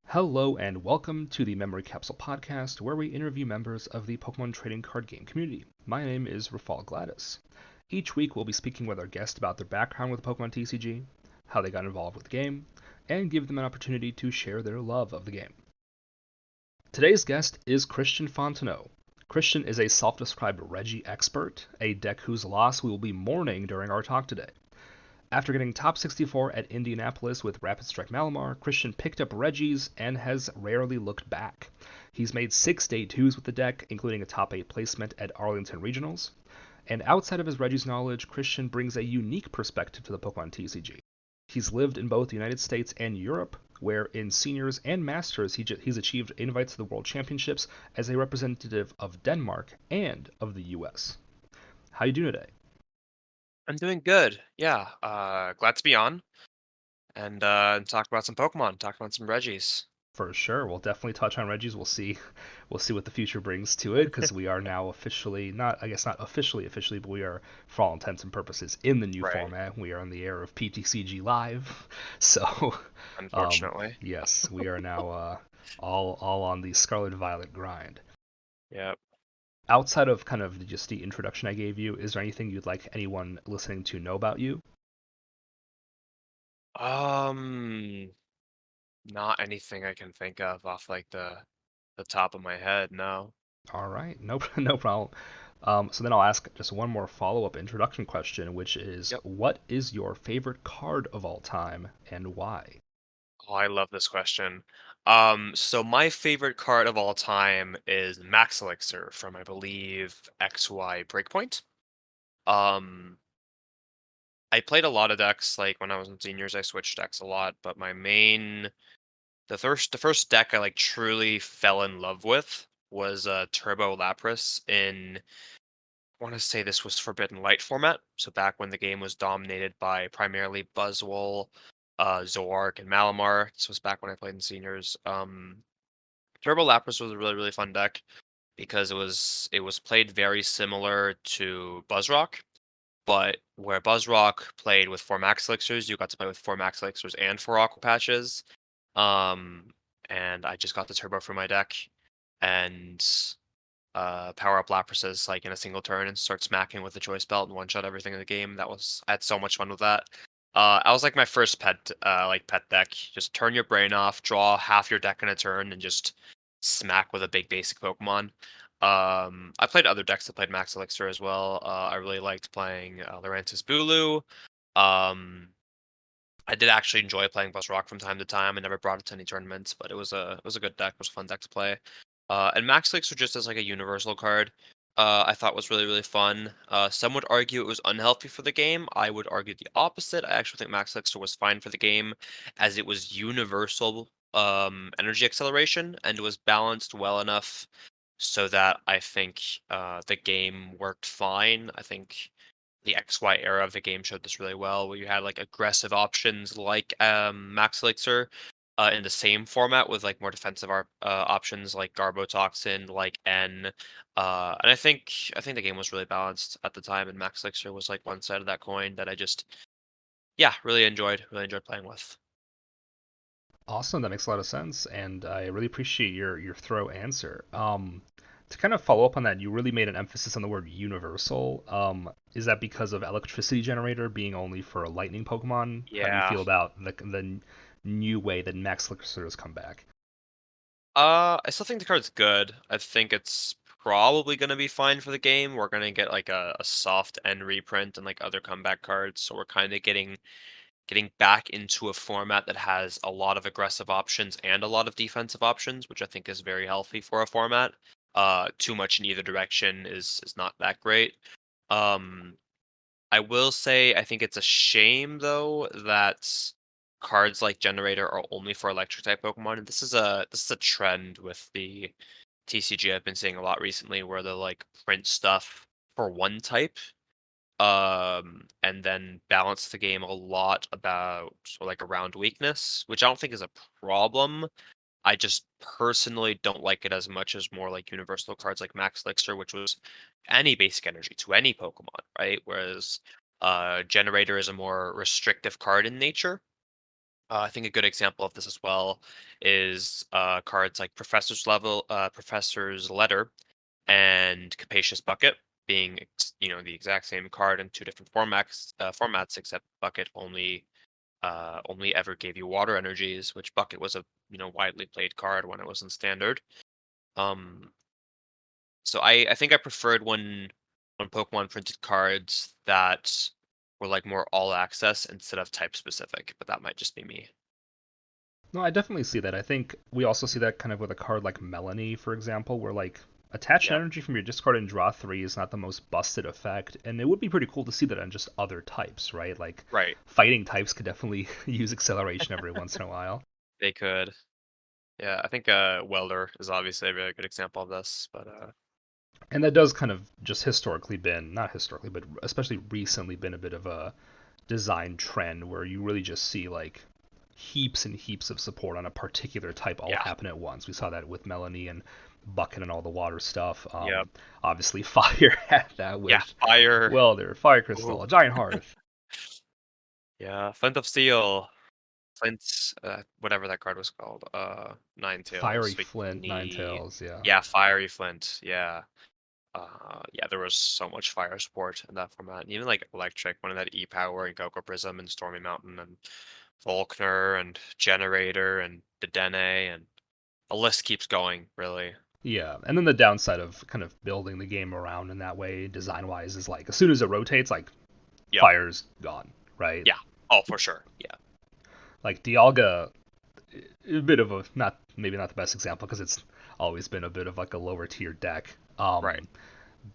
Hello and welcome to the Memory Capsule podcast, where we interview members of the Pokemon trading card game community. My name is Rafal Gladys. Each week we'll be speaking with our guest about their background with Pokemon TCG, how they got involved with the game, and give them an opportunity to share their love of the game. Today's guest is Christian Fontenot. Christian is a self-described Regi expert, a deck whose loss we will be mourning during our talk today. After getting top 64 at Indianapolis with Rapid Strike Malamar, Christian picked up Regis and has rarely looked back. He's made 6 Day 2s with the deck, including a top 8 placement at Arlington Regionals. And outside of his Regis knowledge, Christian brings a unique perspective to the Pokemon TCG. He's lived in both the United States and Europe, where in seniors and masters he's achieved invites to the World Championships as a representative of Denmark and of the US. How you doing today? I'm doing good. Yeah, glad to be on and talk about some Pokemon, talk about some Regis. For sure, we'll definitely touch on Reggie's. We'll see what the future brings to it because we are now officially not, I guess not officially, but we are, for all intents and purposes, in the new Right. format. We are in the era of PTCG Live, so Unfortunately. yes, we are now all on the Scarlet Violet grind. Yep. Outside of kind of just the introduction I gave you, is there anything you'd like anyone listening to know about you? Um, Not anything I can think of off like the top of my head, no. All right, no, no problem. So then I'll ask just one more follow-up introduction question, which is, Yep. what is your favorite card of all time and why? Oh, I love this question. So my favorite card of all time is Max Elixir from I believe XY Breakpoint. Um, I played a lot of decks, like when I was in seniors, I switched decks a lot, but my main the first deck I like truly fell in love with was Turbo Lapras in I want to say this was Forbidden Light format. So back when the game was dominated by primarily Buzzwole, Zoark, and Malamar. This was back when I played in seniors. Turbo Lapras was a really fun deck because it was played very similar to Buzzrock, but where Buzzrock played with 4 Max Elixirs, you got to play with 4 Max Elixirs and 4 Aqua Patches. Um, and I just got the turbo for my deck and power up Laprases like in a single turn and start smacking with the choice belt and one shot everything in the game. I had so much fun with that. I was like my first pet deck. Just turn your brain off, draw half your deck in a turn, and just smack with a big basic Pokemon. I played other decks that played Max Elixir as well. I really liked playing Lurantis Bulu. Um, I did actually enjoy playing Bus Rock from time to time. I never brought it to any tournaments, but it was a good deck. It was a fun deck to play. And Max Elixir just as like a universal card, I thought was really fun. Some would argue it was unhealthy for the game. I would argue the opposite. I actually think Max Elixir was fine for the game, as it was universal energy acceleration and it was balanced well enough so that I think the game worked fine. I think the XY era of the game showed this really well, where you had like aggressive options like Max Elixir in the same format with like more defensive options like Garbotoxin, like N. And I think the game was really balanced at the time, and Max Elixir was like one side of that coin that I just yeah really enjoyed playing with. Awesome, that makes a lot of sense, and I really appreciate your thorough answer. To kind of follow up on that, you really made an emphasis on the word universal. Is that because of electricity generator being only for lightning Pokemon? How do you Yeah. feel about the new way that Max Elixir has come back? I still think the card's good. I think it's probably gonna be fine for the game. We're gonna get like a soft end reprint and like other comeback cards, so we're kind of getting back into a format that has a lot of aggressive options and a lot of defensive options, which I think is very healthy for a format. Too much in either direction is not that great. Um, I will say I think it's a shame though that cards like Generator are only for electric type Pokemon, and this is a trend with the TCG I've been seeing a lot recently, where they'll like print stuff for one type and then balance the game a lot about or like around weakness, which I don't think is a problem. I just personally don't like it as much as more like universal cards like Max Elixir, which was any basic energy to any Pokemon, right? Whereas Generator is a more restrictive card in nature. I think a good example of this as well is cards like Professor's Letter and Capacious Bucket being the exact same card in two different formats, except Bucket only ever gave you water energies, which Bucket was a widely played card when it was in standard. Um, so I think I preferred when Pokemon printed cards that were like more all access instead of type specific, but that might just be me. No, I definitely see that. I think we also see that kind of with a card like Melanie, for example, where like attach an Yeah, energy from your discard and draw three is not the most busted effect, and it would be pretty cool to see that on just other types, right? Like right. fighting types could definitely use acceleration every once in a while. They could. Yeah, I think Welder is obviously a very good example of this, but And that does kind of just historically been, not historically, but especially recently been a bit of a design trend where you really just see like heaps and heaps of support on a particular type all yeah, happen at once. We saw that with Melanie and Bucket and all the water stuff. yeah, Obviously, Fire had that yeah. with Fire. Welder, Fire Ooh. Crystal, Giant Hearth, Yeah, Flint of Steel. Flint, whatever that card was called. Nine Fiery Tails. Flint, Ninetales, yeah. Yeah, Fiery Flint. Yeah. Yeah, there was so much fire support in that format. And even like Electric, one of that E-Power and Coco Prism and Stormy Mountain and Volkner and Generator and Dedenne and the list keeps going, really. Yeah, and then the downside of kind of building the game around in that way, design wise, is like as soon as it rotates, like Yep. Fire's gone, right? Yeah. Oh, for sure. Yeah. Like Dialga, a bit of a not maybe not the best example because it's always been a bit of like a lower tier deck. Right.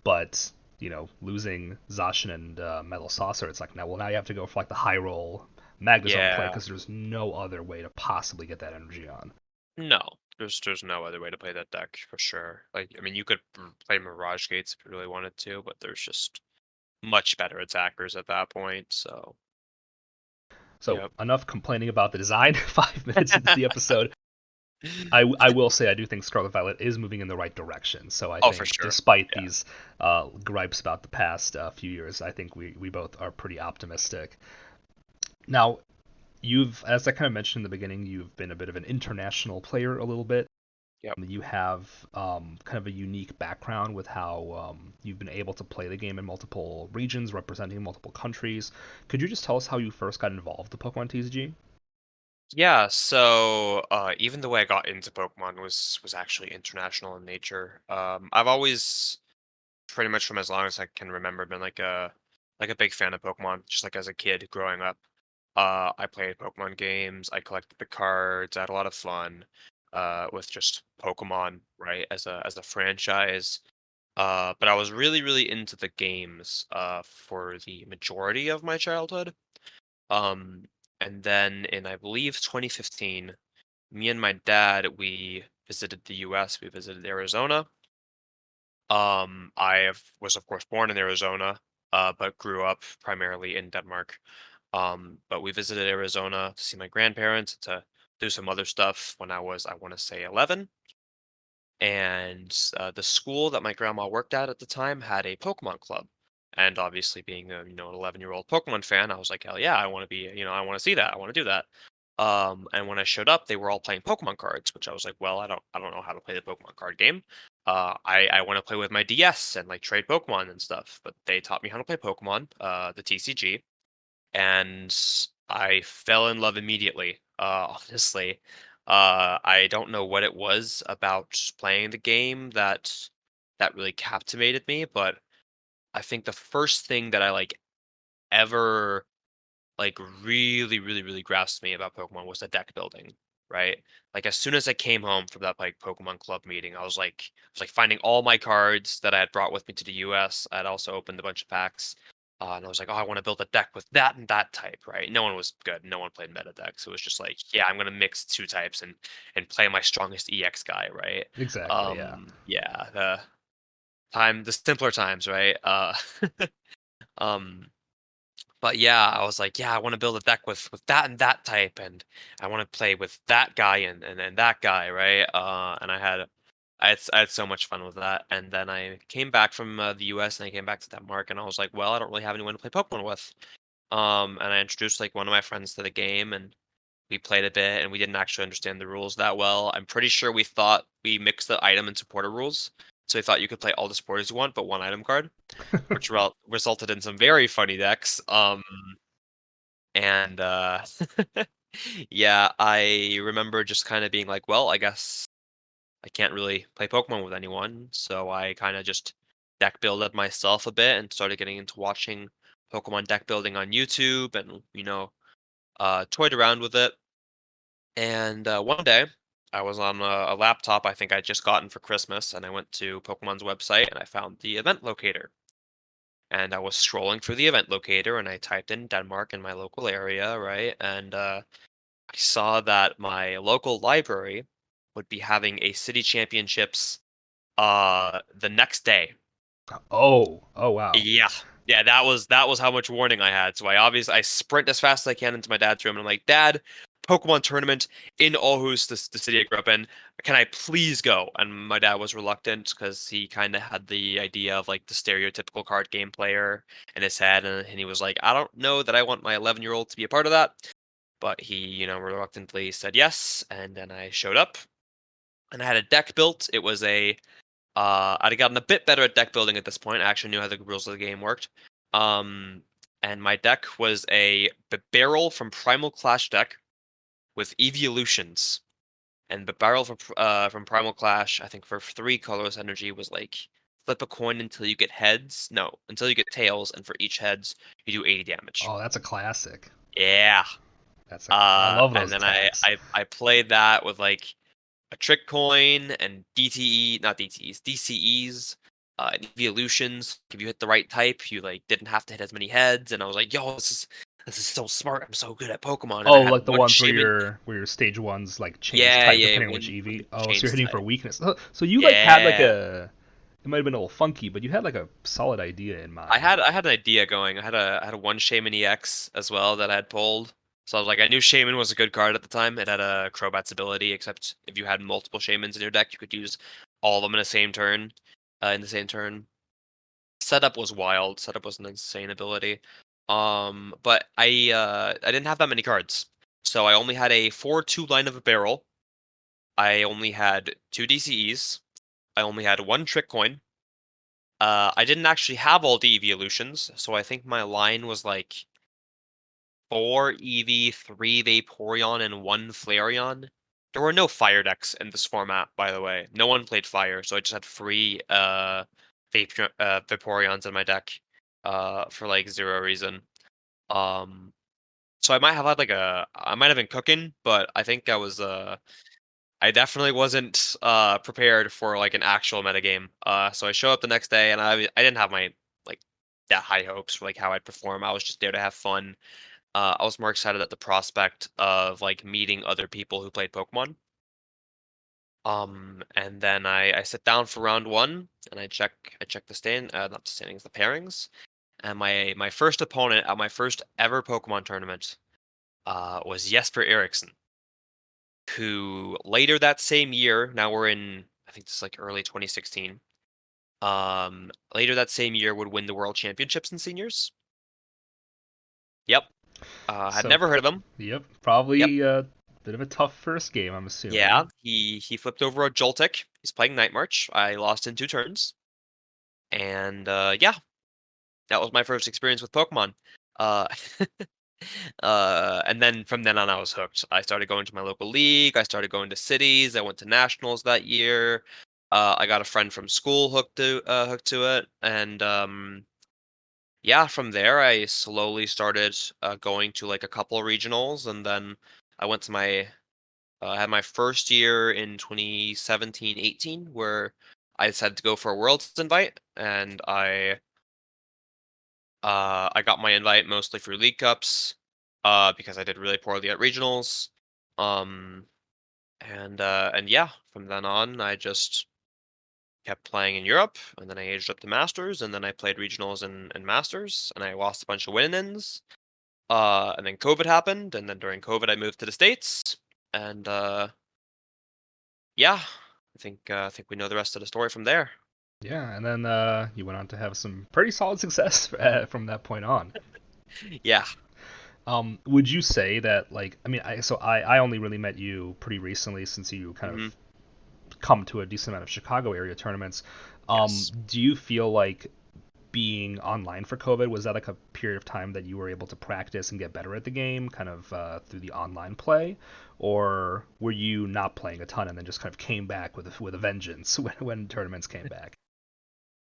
But losing Zacian and Metal Saucer, it's like now you have to go for like the high roll Magnezone play Yeah. because there's no other way to possibly get that energy on. No. There's no other way to play that deck for sure. Like, I mean, you could play Mirage Gates if you really wanted to, but there's just much better attackers at that point. So, So yep. enough complaining about the design. 5 minutes into the episode, I will say I do think Scarlet Violet is moving in the right direction. So I Oh, for think sure. despite Yeah. these gripes about the past few years, I think we both are pretty optimistic. Now, as I kind of mentioned in the beginning, you've been a bit of an international player a little bit. Yep. You have kind of a unique background with how you've been able to play the game in multiple regions, representing multiple countries. Could you just tell us how you first got involved with Pokemon TCG? Yeah, so even the way I got into Pokemon was actually international in nature. I've always, pretty much from as long as I can remember, been like a big fan of Pokemon. Just like as a kid growing up, I played Pokemon games. I collected the cards. I had a lot of fun with just Pokemon, right, as a franchise. But I was really really into the games for the majority of my childhood. Um, and then in I believe 2015, me and my dad, we visited the US, we visited Arizona. Was of course born in Arizona, but grew up primarily in Denmark. But we visited Arizona to see my grandparents, to do some other stuff when I was, I want to say, 11. And the school that my grandma worked at the time had a Pokemon club. And obviously, being an 11-year-old Pokemon fan, I was like, hell yeah, I want to be, I want to see that, I want to do that. And when I showed up, they were all playing Pokemon cards, which I was like, well, I don't know how to play the Pokemon card game. I want to play with my DS and like trade Pokemon and stuff. But they taught me how to play Pokemon, the TCG, and I fell in love immediately. Honestly, I don't know what it was about playing the game that really captivated me, but I think the first thing that I like ever like really really really grasped me about Pokemon was the deck building, right? Like as soon as I came home from that like Pokemon Club meeting, I was like finding all my cards that I had brought with me to the US. I had also opened a bunch of packs. And I was like, oh, I want to build a deck with that and that type, right? No one was good. No one played meta decks. It was just like, yeah, I'm gonna mix two types and play my strongest EX guy, right? Exactly, yeah. Yeah, the simpler times, right? Um, but yeah, I was like, yeah, I want to build a deck with that and that type, and I want to play with that guy and that guy, right? And I had so much fun with that. And then I came back from the US and I came back to Denmark, and I was like, well, I don't really have anyone to play Pokemon with. And I introduced like one of my friends to the game, and we played a bit and we didn't actually understand the rules that well. I'm pretty sure we thought we mixed the item and supporter rules. So we thought you could play all the supporters you want, but one item card, which resulted in some very funny decks. And yeah, I remember just kind of being like, well, I guess I can't really play Pokemon with anyone, so I kind of just deck builded myself a bit and started getting into watching Pokemon deck building on YouTube and, toyed around with it. And one day, I was on a laptop I think I'd just gotten for Christmas, and I went to Pokemon's website and I found the event locator. And I was scrolling through the event locator and I typed in Denmark in my local area, right? And I saw that my local library would be having a city championships the next day. Oh wow. Yeah. Yeah, that was how much warning I had. So I sprint as fast as I can into my dad's room and I'm like, "Dad, Pokemon tournament in Aarhus, the city I grew up in. Can I please go?" And my dad was reluctant because he kind of had the idea of like the stereotypical card game player in his head, and he was like, "I don't know that I want my 11-year-old to be a part of that." But he, reluctantly said yes, and then I showed up and I had a deck built. It was I'd gotten a bit better at deck building at this point. I actually knew how the rules of the game worked. Um, and my deck was a barrel from Primal Clash deck with evolutions. And the barrel from Primal Clash, I think for 3 colors energy was like flip a coin until you get heads. No, until you get tails, and for each heads you do 80 damage. Oh, that's a classic. Yeah. I love And those then attacks. I played that with like a trick coin and DTE, not DTEs, DCEs, and evolutions. If you hit the right type, you like didn't have to hit as many heads. And I was like, yo, this is so smart. I'm so good at Pokemon. And I Oh, had like the one ones shaman. where your stage ones like change Yeah, type yeah, depending on which when EV. it Oh, so you're changed hitting for type. weakness. So you like had like Yeah. a it might have been a little funky, but you had like a solid idea in I mind. had I had an idea going. I had a one Shaman EX as well that I had pulled. So I was like, I knew Shaman was a good card at the time. It had a Crobat's ability, except if you had multiple Shamans in your deck, you could use all of them in the same turn. Setup was wild. Setup was an insane ability. But I didn't have that many cards, so I only had a 4-2 line of a barrel. I only had 2 DCEs. I only had one trick coin. I didn't actually have all the evolutions, so I think my line was like 4 EV, 3 Vaporeon, and 1 Flareon. There were no fire decks in this format, by the way. No one played fire, so I just had 3 Vaporeons in my deck for like zero reason. Um, so I might have been cooking, but I think I definitely wasn't prepared for like an actual metagame. So I show up the next day and I didn't have my like that high hopes for like how I'd perform. I was just there to have fun. I was more excited at the prospect of like meeting other people who played Pokemon. And then I sit down for round one and I check not the standings, the pairings. And my first opponent at my first ever Pokemon tournament was Jesper Eriksson, who later that same year, now we're in I think this is like early 2016. Later that same year would win the World Championships in seniors. Yep. Had So, never heard of him. yep, Yep. probably a bit of a tough first game, I'm Yeah, assuming. he flipped over a Joltik. He's playing Night March. I lost in 2 turns. And yeah, that was my first experience with Pokemon. Uh and then from then on I was hooked. I started going to my local league, I started going to cities, I went to nationals that year. I got a friend from school hooked to it, and yeah, from there I slowly started going to like a couple of regionals, and then I went to my I had my first year in 2017-18 where I decided to go for a Worlds invite, and I got my invite mostly through League Cups, because I did really poorly at regionals. Um, and yeah, from then on, I just kept playing in Europe, and then I aged up to Masters, and then I played regionals and Masters, and I lost a bunch of win-ins. And then COVID happened, and then during COVID, I moved to the States, and yeah, I think we know the rest of the story from there. Yeah, and then you went on to have some pretty solid success from that point on. Yeah. Would you say that like I mean I only really met you pretty recently since you kind of Hmm. come to a decent amount of Chicago area tournaments. Yes. Do you feel like being online for COVID, was that like a period of time that you were able to practice and get better at the game, kind of through the online play, or were you not playing a ton and then just kind of came back with a vengeance when tournaments came back?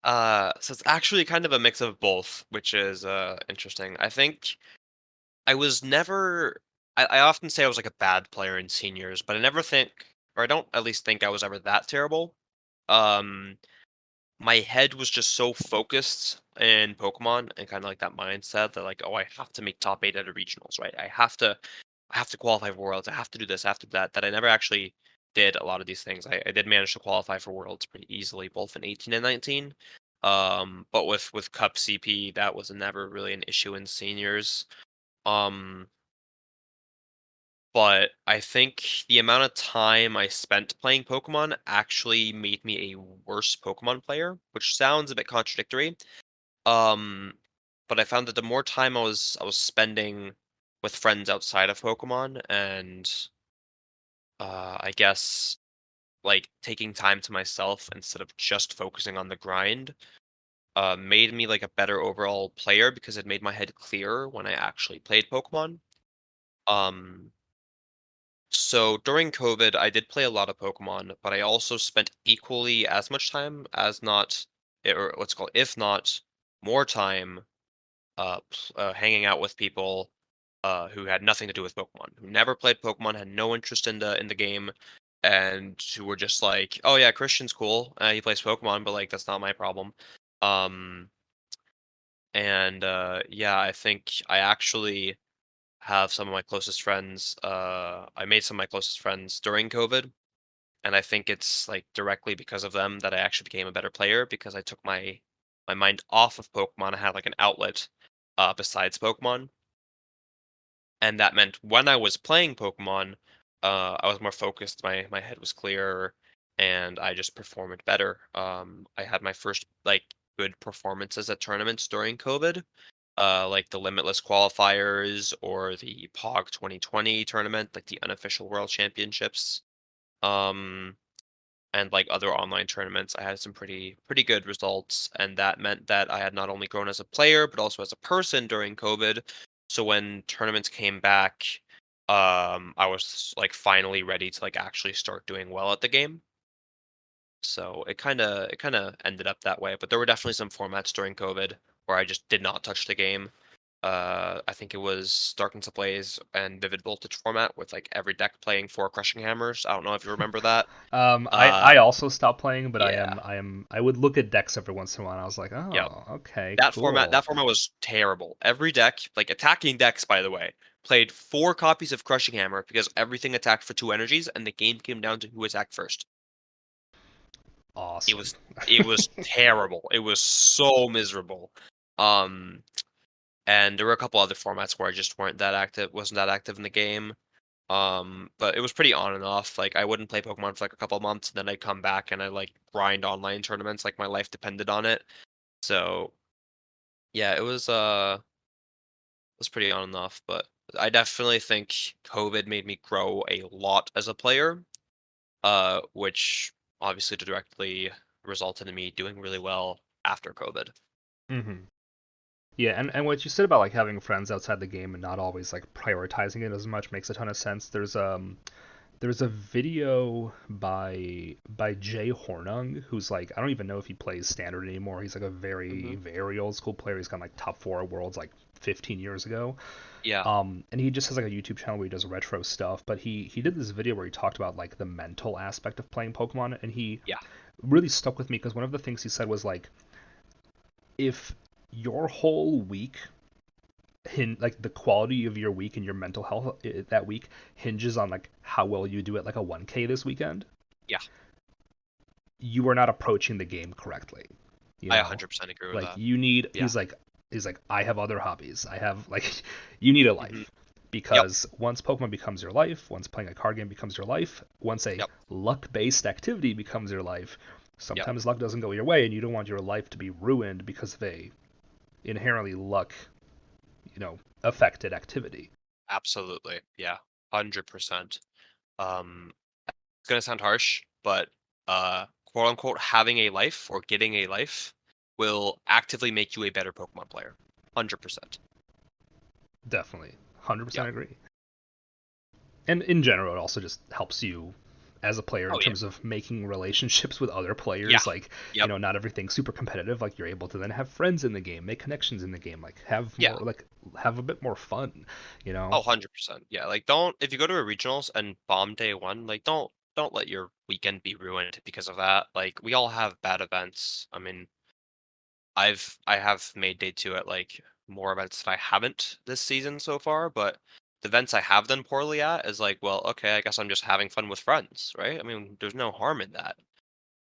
So it's actually kind of a mix of both, which is interesting. I think I was never. I often say I was like a bad player in seniors, but I never think, or I don't at least think I was ever that terrible. Um, my head was just so focused in Pokemon and kind of like that mindset that like, oh, I have to make top eight at the regionals, right? I have to qualify for worlds. I have to do this. I have to do that. That I never actually did a lot of these things. I did manage to qualify for worlds pretty easily, both in 18 and 19. But with Cup CP, that was never really an issue in seniors. Um, but I think the amount of time I spent playing Pokemon actually made me a worse Pokemon player, which sounds a bit contradictory. Um, but I found that the more time I was spending with friends outside of Pokemon and I guess like taking time to myself instead of just focusing on the grind, made me like a better overall player because it made my head clearer when I actually played Pokemon. Um, so during COVID, I did play a lot of Pokemon, but I also spent equally as much time as not, or what's called, if not more time, hanging out with people who had nothing to do with Pokemon, who never played Pokemon, had no interest in the game, and who were just like, "Oh yeah, Christian's cool. He plays Pokemon, but like that's not my problem." Um, and yeah, I think I actually have some of my closest friends. I made some of my closest friends during COVID, and I think it's like directly because of them that I actually became a better player because I took my mind off of Pokemon. I had like an outlet besides Pokemon, and that meant when I was playing Pokemon, I was more focused. My head was clearer, and I just performed better. I had my first like good performances at tournaments during COVID, like the Limitless qualifiers or the POG 2020 tournament, like the unofficial World Championships. Um, and like other online tournaments, I had some pretty good results, and that meant that I had not only grown as a player but also as a person during COVID. So when tournaments came back, I was like finally ready to like actually start doing well at the game. So it kind of ended up that way. But there were definitely some formats during COVID where I just did not touch the game. I think it was Darkness Ablaze and Vivid Voltage format with like every deck playing 4 Crushing Hammers. I don't know if you remember that. Uh, I also stopped playing, but yeah. I would look at decks every once in a while. And I was like, Yep. oh, okay, That cool. format was terrible. Every deck, like attacking decks, by the way, played 4 copies of Crushing Hammer because everything attacked for 2 energies, and the game came down to who attacked first. It Awesome. was it was terrible. It was so miserable. Um, and there were a couple other formats where I just wasn't that active in the game. But it was pretty on and off. Like I wouldn't play Pokemon for like a couple of months, and then I'd come back and I like grind online tournaments like my life depended on it. So yeah, it was pretty on and off, but I definitely think COVID made me grow a lot as a player, which obviously directly resulted in me doing really well after COVID. hmm Yeah, and what you said about like having friends outside the game and not always like prioritizing it as much makes a ton of sense. There's a video by Jay Hornung, who's like I don't even know if he plays standard anymore. He's like a Hmm. very old school player. He's gone like top four worlds like 15 years ago. Yeah. And he just has like a YouTube channel where he does retro stuff. But he did this video where he talked about like the mental aspect of playing Pokemon, and he Yeah. really stuck with me because one of the things he said was like if your whole week like the quality of your week and your mental health that week hinges on like how well you do at like a 1K this weekend, Yeah. you are not approaching the game correctly. You I know, 100% agree with like that. you need. Yeah. He's like I have other hobbies. I have like you need a Hmm. life Yep. because once Pokemon becomes your life, once playing a card game becomes your life, once a Yep. luck-based activity becomes your life, Yep. sometimes luck doesn't go your way, and you don't want your life to be ruined because of a inherently luck, affected activity. Absolutely. Yeah. 100%. Um, it's gonna sound harsh, but quote unquote having a life or getting a life will actively make you a better Pokemon player. 100%. Definitely, Yeah. 100% agree. And in general, it also just helps you as a player in Oh yeah. terms of making relationships with other Yeah. players. Like, Yep. not everything's super competitive. Like, you're able to then have friends in the game, make connections in the game, like Yeah. have a bit more fun. You Oh, know? 100%. Yeah. Like, don't if you go to a regionals and bomb day one, like, don't let your weekend be ruined because of that. Like, we all have bad events. I mean, I have made day two at like more events that I haven't this season so far, but the events I have done poorly at is like, well, okay, I guess I'm just having fun with friends, right? I mean, there's no harm in that.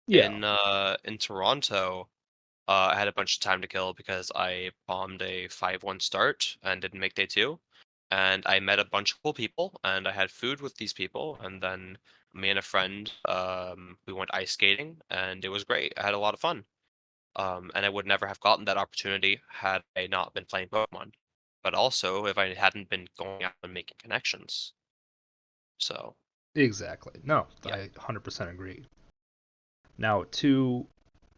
Yeah, In Toronto, I had a bunch of time to kill because I bombed a 5-1 start and didn't make day two. And I met a bunch of cool people and I had food with these people. And then me and a friend, we went ice skating and it was great. I had a lot of fun. And I would never have gotten that opportunity had I not been playing Pokemon. But also if I hadn't been going out and making connections. So, exactly. No, yeah. I 100% agree. Now, to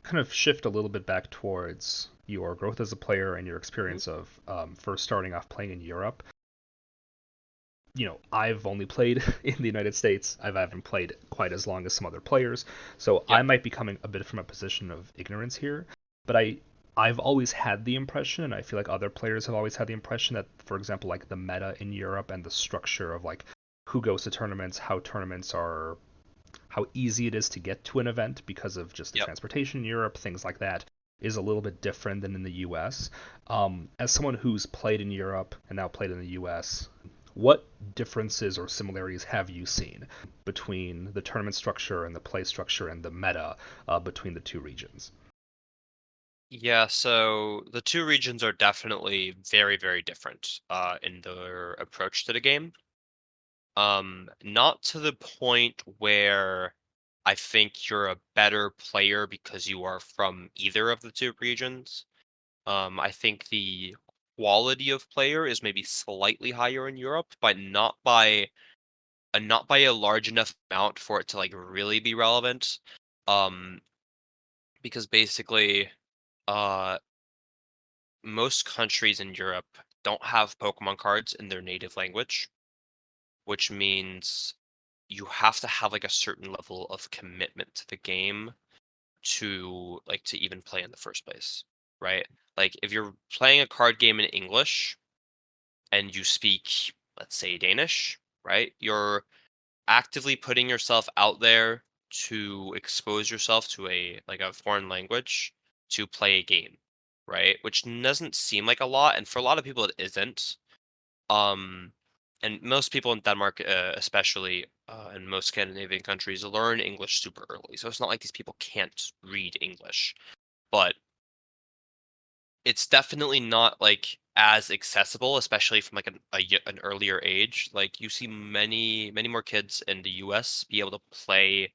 kind of shift a little bit back towards your growth as a player and your Mhm. experience of first starting off playing in Europe, I've only played in the United States. I haven't played quite as long as some other players, so I Yep. might be coming a bit from a position of ignorance here. But I've always had the impression, and I feel like other players have always had the impression that, for example, like the meta in Europe and the structure of like who goes to tournaments, how tournaments are, how easy it is to get to an event because of just the Yep. transportation in Europe, things like that, is a little bit different than in the U.S. As someone who's played in Europe and now played in the U.S., what differences or similarities have you seen between the tournament structure and the play structure and the meta between the two regions? Yeah, so the two regions are definitely very, very different in their approach to the game. Not to the point where I think you're a better player because you are from either of the two regions. I think the quality of player is maybe slightly higher in Europe, but not by a large enough amount for it to like really be relevant. Um, because basically, uh, most countries in Europe don't have Pokemon cards in their native language, which means you have to have like a certain level of commitment to the game to even play in the first place, right? Like if you're playing a card game in English and you speak, let's say Danish, right? You're actively putting yourself out there to expose yourself to a foreign language to play a game, right? Which doesn't seem like a lot, and for a lot of people it isn't. Um, and most people in Denmark, especially, and most Scandinavian countries, learn English super early. So it's not like these people can't read English, but it's definitely not like as accessible, especially from like an earlier age. Like you see many more kids in the U.S. be able to play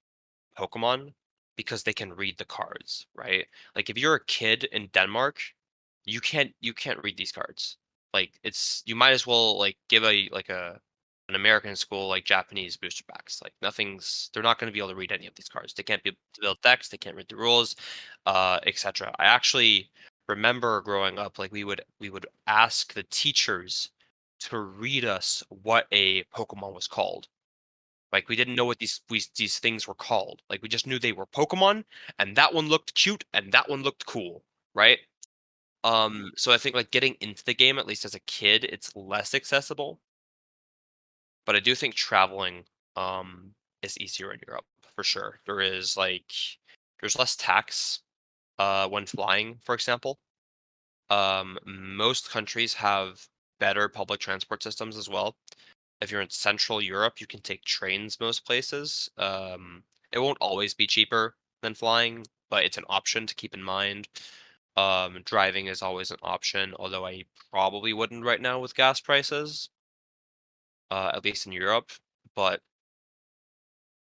Pokemon because they can read the cards, right? Like if you're a kid in Denmark, you can't read these cards. Like it's you might as well like give a an American school like Japanese booster packs. Like nothing's they're not going to be able to read any of these cards. They can't be able to build decks, they can't read the rules, etc. I actually remember growing up like we would ask the teachers to read us what a Pokemon was called. Like, we didn't know what these things were called. Like, we just knew they were Pokemon, and that one looked cute, and that one looked cool, right? So I think, like, getting into the game, at least as a kid, it's less accessible, but I do think traveling, is easier in Europe, for sure. There's less tax, when flying, for example. Most countries have better public transport systems as well. If you're in Central Europe, you can take trains most places. It won't always be cheaper than flying, but it's an option to keep in mind. Driving is always an option, although I probably wouldn't right now with gas prices, at least in Europe. But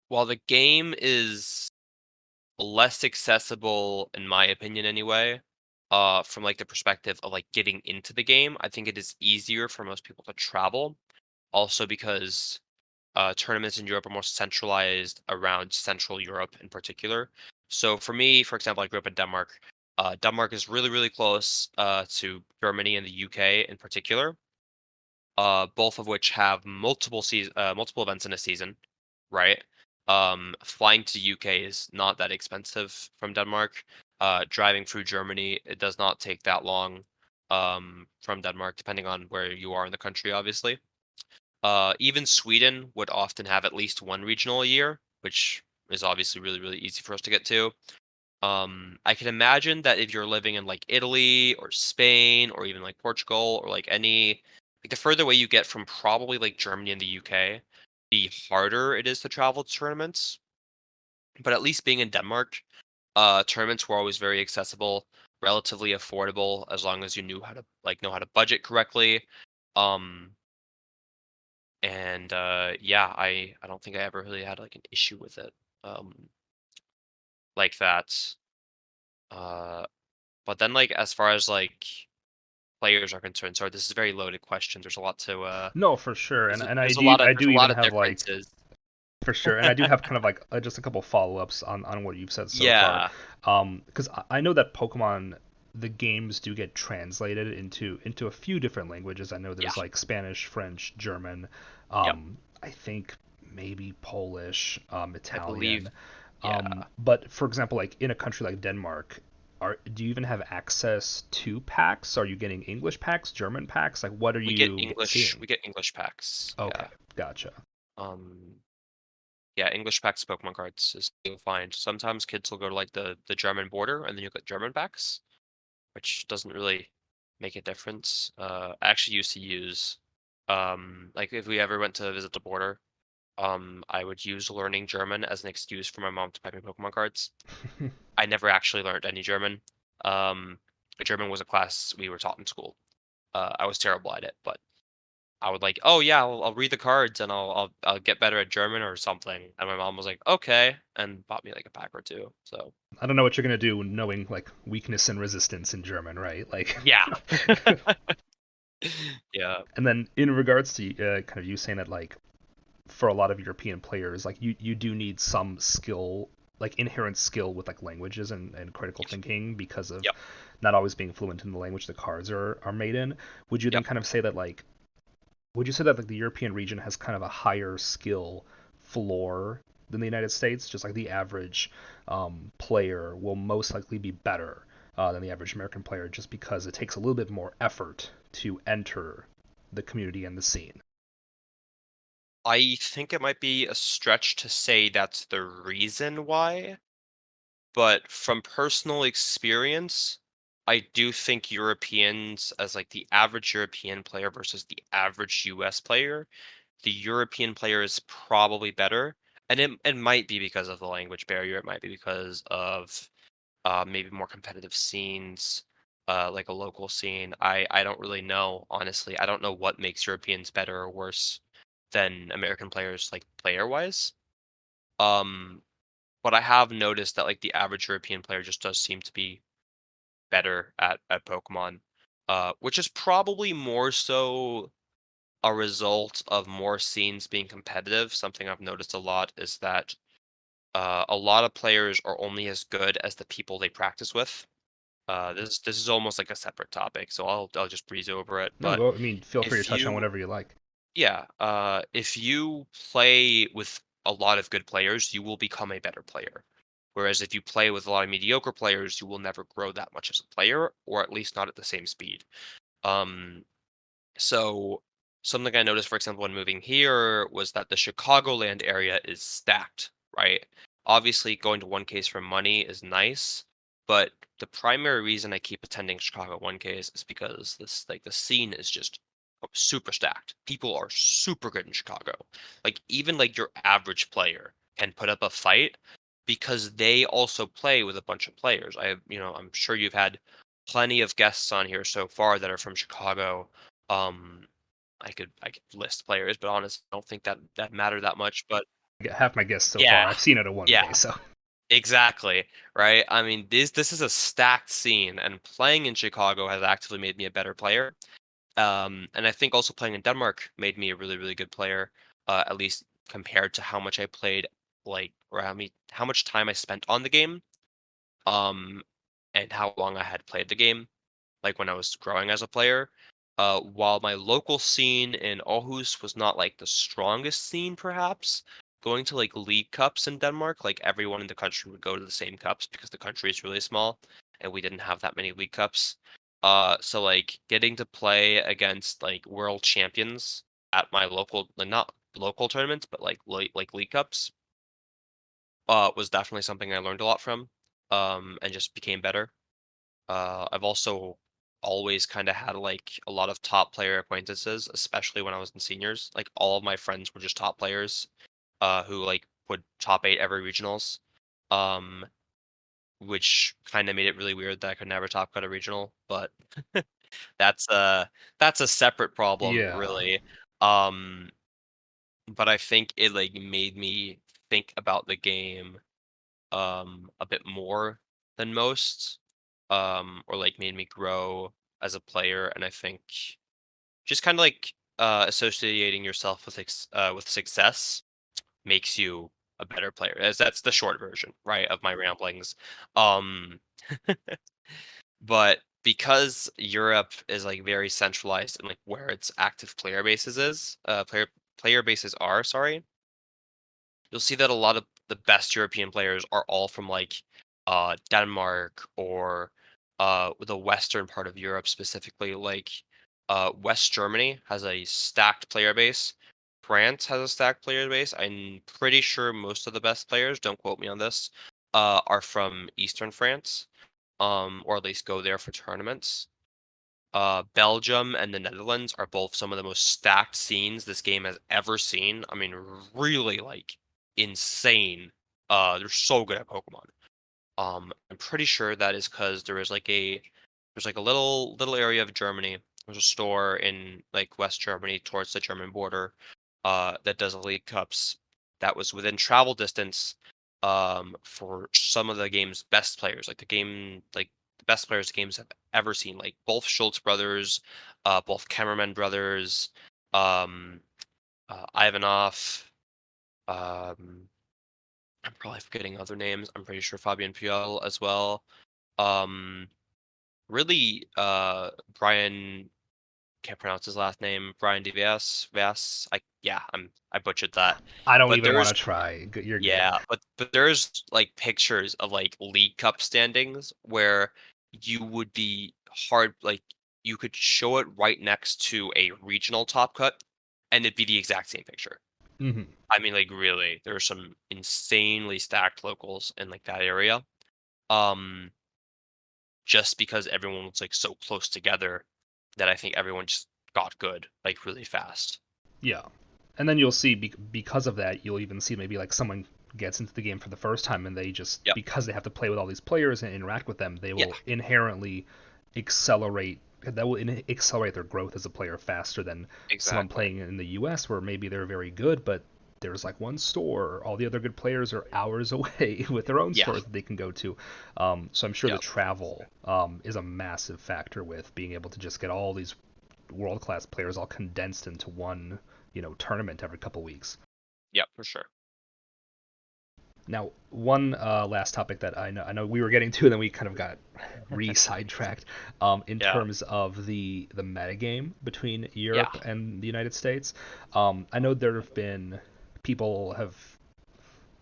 while the game is less accessible, in my opinion anyway, from like the perspective of like getting into the game, I think it is easier for most people to travel Also because tournaments in Europe are more centralized around Central Europe in particular. So for me, for example, I grew up in Denmark. Denmark is really, really close to Germany and the UK in particular, both of which have multiple events in a season, right? Flying to UK is not that expensive from Denmark. Driving through Germany, it does not take that long from Denmark, depending on where you are in the country, obviously. Even Sweden would often have at least one regional a year, which is obviously really, really easy for us to get to. I can imagine that if you're living in like Italy or Spain or even like Portugal or like the further away you get from probably like Germany and the UK, the harder it is to travel to tournaments. But at least being in Denmark, tournaments were always very accessible, relatively affordable, as long as you knew how to know how to budget correctly. Um, and yeah, I don't think I ever really had like an issue with it, like that. Uh, but then like as far as like players are concerned, sorry, this is a very loaded question. There's a lot to No, for sure, there's and there's a lot of I do even have like differences. for sure, and I do have kind of like just a couple follow-ups on what you've said so far, Yeah, because I know that Pokemon the games do get translated into a few different languages. I know yeah, there's like Spanish, French, German, yep. I think maybe Polish, I believe, Italian, yeah. but for example, like in a country like Denmark. Do you even have access to packs? Are you getting English packs, German packs? Like, what are you seeing? We get English packs. Okay, Yeah. gotcha. Um, yeah, English packs of Pokemon cards is you'll find. Sometimes kids will go to like the German border, and then you get German packs, which doesn't really make a difference. I actually used to use, like if we ever went to visit the border, I would use learning German as an excuse for my mom to buy me Pokemon cards. I never actually learned any German. Um, German was a class we were taught in school. I was terrible at it, but I would like, oh yeah, I'll read the cards and I'll get better at German or something. And my mom was like, okay, and bought me like a pack or two. So I don't know what you're gonna do knowing like weakness and resistance in German, right? Like, yeah, yeah, and then in regards to kind of you saying that like for a lot of European players, like you do need some skill, like inherent skill with like languages and critical yep, thinking because of yep, not always being fluent in the language the cards are made in. Would you then yep. kind of say that like would you say that like the European region has kind of a higher skill floor than the United States? Just like the average player will most likely be better than the average American player, just because it takes a little bit more effort to enter the community and the scene. I think it might be a stretch to say that's the reason why, but from personal experience, I do think Europeans, as like the average European player versus the average US player, the European player is probably better. And it might be because of the language barrier. It might be because of maybe more competitive scenes, like a local scene. I don't really know, honestly. I don't know what makes Europeans better or worse than American players, like player wise. Um, but I have noticed that like the average European player just does seem to be better at Pokemon, which is probably more so a result of more scenes being competitive. Something I've noticed a lot is that a lot of players are only as good as the people they practice with. This is almost like a separate topic, so I'll just breeze over it. No, But go. I mean, feel free to if touch on you whatever you like. yeah, if you play with a lot of good players, you will become a better player. Whereas if you play with a lot of mediocre players, you will never grow that much as a player, or at least not at the same speed. Um, so something I noticed, for example, when moving here was that the Chicagoland area is stacked, right? Obviously, going to 1Ks for money is nice, but the primary reason I keep attending Chicago 1Ks is because this like the scene is just super stacked. People are super good in Chicago. Like even like your average player can put up a fight because they also play with a bunch of players. I'm sure you've had plenty of guests on here so far that are from Chicago. um, I could list players, but honestly, I don't think that matter that much. But I get half my guests so far. yeah, I've seen it at 1K, yeah, so exactly, right? I mean, this is a stacked scene, and playing in Chicago has actively made me a better player. And I think also playing in Denmark made me a really, really good player, at least compared to how much I played, like, or how much time I spent on the game, um, and how long I had played the game, like when I was growing as a player. While my local scene in Aarhus was not like the strongest scene, perhaps going to like league cups in Denmark, like everyone in the country would go to the same cups because the country is really small and we didn't have that many league cups. So like getting to play against like world champions at my local, like not local tournaments, but like league cups, was definitely something I learned a lot from, and just became better. I've also always kind of had like a lot of top player acquaintances, especially when I was in seniors. Like all of my friends were just top players, who like would top eight every regionals, um, which kind of made it really weird that I could never top cut a regional. But that's a that's a separate problem, Yeah. really. Um, but I think it like made me think about the game a bit more than most, or like made me grow as a player. And I think just kind of like associating yourself with with success makes you a better player. As that's the short version, right, of my ramblings. Um, but because Europe is like very centralized in like where its active player bases are, sorry, you'll see that a lot of the best European players are all from like Denmark or the western part of Europe specifically. Like West Germany has a stacked player base. France has a stacked player base. I'm pretty sure most of the best players, don't quote me on this, are from Eastern France, or at least go there for tournaments. Belgium and the Netherlands are both some of the most stacked scenes this game has ever seen. I mean, really like insane. They're so good at Pokemon. I'm pretty sure that is because there's like a little area of Germany. There's a store in like West Germany towards the German border, that does Elite Cups. That was within travel distance, for some of the game's best players, like the best players the games have ever seen. Like both Schultz brothers, both Cameraman brothers, um, Ivanov. Um, I'm probably forgetting other names. I'm pretty sure Fabian Puel as well. Um, really, Brian, can't pronounce his last name. Brian DVS, Vass. I butchered that. I don't But even want there's to try. You're good. yeah, but there's like pictures of like League Cup standings where you would be hard like you could show it right next to a regional top cut and it'd be the exact same picture. Hmm. I mean, like really, there are some insanely stacked locals in like that area. Um, just because everyone was like so close together that I think everyone just got good like really fast. Yeah. And then you'll see because of that, you'll even see maybe like someone gets into the game for the first time and they just Yep. because they have to play with all these players and interact with them, they Yeah. will inherently accelerate accelerate their growth as a player faster than someone Exactly. playing in the US where maybe they're very good, but there's like one store. All the other good players are hours away with their own Yeah. stores that they can go to. So I'm sure the Yep. travel is a massive factor with being able to just get all these world class players all condensed into one, tournament every couple weeks. Yep. For sure. Now, one last topic that I know we were getting to, and then we kind of got re-sidetracked, in Yeah. terms of the metagame between Yeah. Europe and the United States. I know there have been people have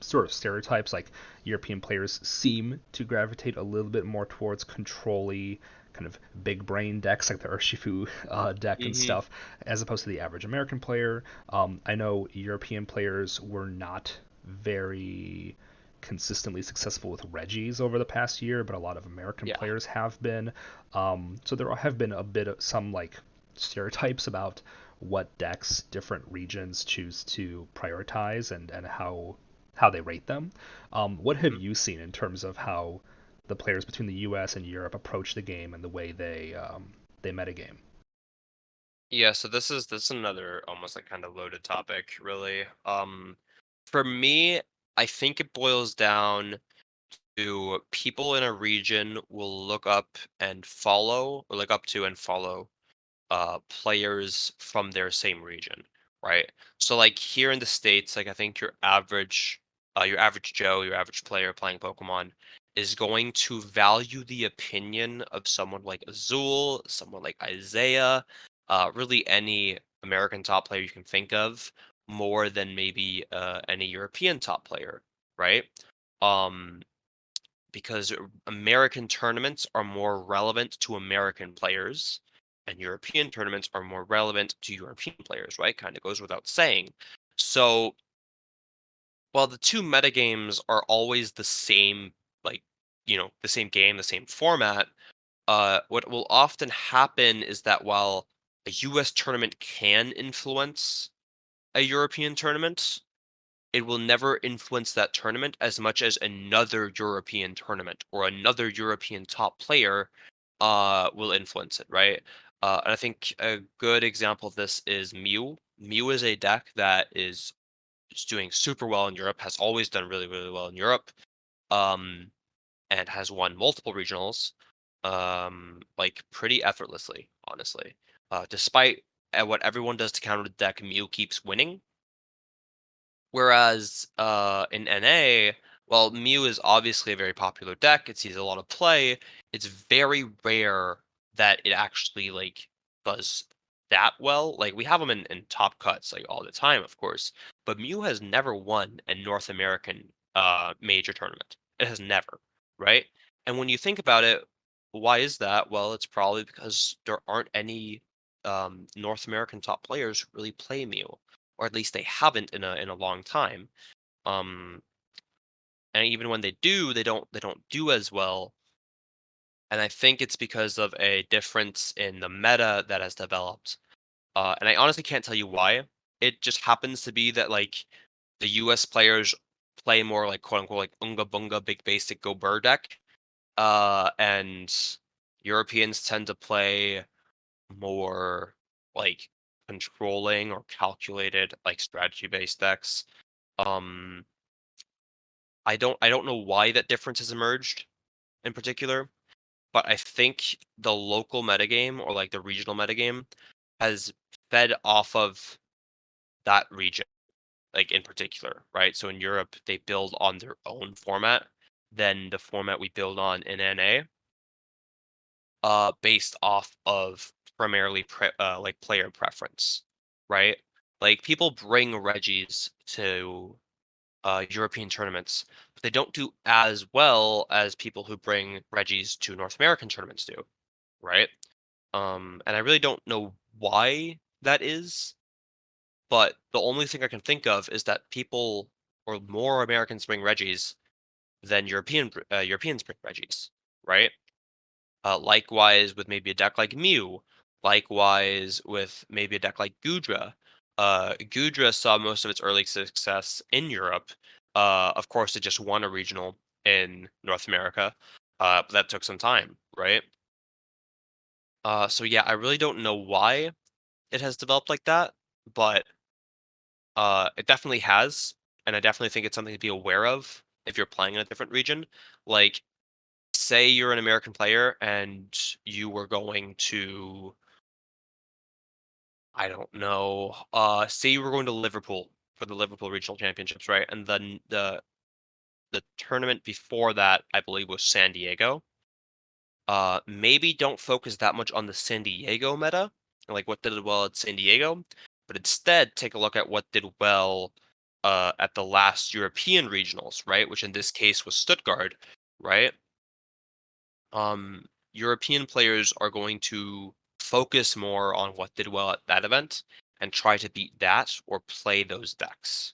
sort of stereotypes like European players seem to gravitate a little bit more towards controlly kind of big brain decks like the Urshifu deck and Mhm. stuff, as opposed to the average American player. I know European players were not very consistently successful with Regis over the past year, but a lot of American Yeah. players have been. So there have been a bit of some like stereotypes about what decks different regions choose to prioritize and how they rate them. What have Mhm. you seen in terms of how the players between the U.S. and Europe approach the game and the way they metagame? Yeah, so this is another almost like kind of loaded topic, really. For me, I think it boils down to people in a region will look up and follow, or look up to and follow players from their same region, right? So like here in the States, like I think your average Joe, your average player playing Pokemon is going to value the opinion of someone like Azul, someone like Isaiah, really any American top player you can think of, more than maybe any European top player, right? Um, because American tournaments are more relevant to American players and European tournaments are more relevant to European players, right? Kind of goes without saying. So while the two metagames are always the same, like, the same game, the same format, what will often happen is that while a US tournament can influence a European tournament, it will never influence that tournament as much as another European tournament or another European top player will influence it, right? And I think a good example of this is Mew. Mew is a deck that is just doing super well in Europe, has always done really, really well in Europe, um, and has won multiple regionals, like pretty effortlessly, honestly. Despite what everyone does to counter the deck, Mew keeps winning. Whereas, in NA, well, Mew is obviously a very popular deck, it sees a lot of play, it's very rare that it actually, like, does that well. Like, we have them in top cuts, like, all the time, of course, but Mew has never won a North American, major tournament. It has never, right? And when you think about it, why is that? Well, it's probably because there aren't any, North American top players who really play Mew or at least they haven't in a long time. Um, and even when they do, they don't do as well. And I think it's because of a difference in the meta that has developed. And I honestly can't tell you why. It just happens to be that like the U.S. players play more like quote unquote like unga bunga big basic go bird deck, and Europeans tend to play more like controlling or calculated like strategy based decks. Um, I don't know why that difference has emerged in particular, but I think the local metagame or like the regional metagame has fed off of that region, like in particular, right? So in Europe, they build on their own format than the format we build on in NA, based off of primarily like player preference, right? Like people bring Regis to European tournaments, but they don't do as well as people who bring Regis to North American tournaments do, right? And I really don't know why that is, but the only thing I can think of is that people or more Americans bring Regis than Europeans bring Regis, right? Likewise with maybe a deck like Mew. Likewise with maybe a deck like Gudra. Gudra saw most of its early success in Europe. Of course, it just won a regional in North America, but that took some time, right? So yeah, I really don't know why it has developed like that, but it definitely has, and I definitely think it's something to be aware of if you're playing in a different region. Like, say you're an American player and you were going to, I don't know, say you were going to Liverpool for the Liverpool Regional Championships, right? And then the tournament before that, I believe, was San Diego. Maybe don't focus that much on the San Diego meta, like what did well at San Diego, but instead take a look at what did well at the last European regionals, right? Which in this case was Stuttgart, right? um, European players are going to focus more on what did well at that event and try to beat that or play those decks.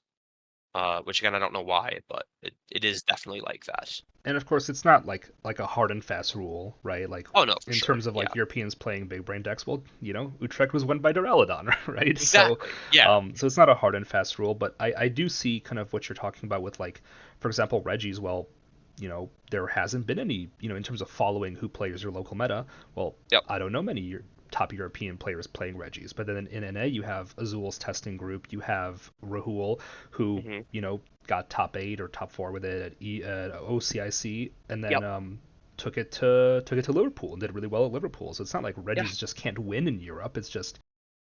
Which again, I don't know why, but it is definitely like that. And of course, it's not like a hard and fast rule, right? Like Oh no, for in sure. terms of Yeah, like Europeans playing big brain decks, well, Utrecht was won by Duraludon, right? So, exactly. Yeah. so it's not a hard and fast rule, but I do see kind of what you're talking about with like, for example, Regi's. Well, there hasn't been any, in terms of following who plays your local meta. Well, Yep. I don't know many top European players playing Regis, but then in NA you have Azul's testing group, you have Rahul, who Hmm. got top 8 or top 4 with it at OCIC, and then Yep. took it to Liverpool and did really well at Liverpool. So it's not like Yeah. Regis just can't win in Europe. It's just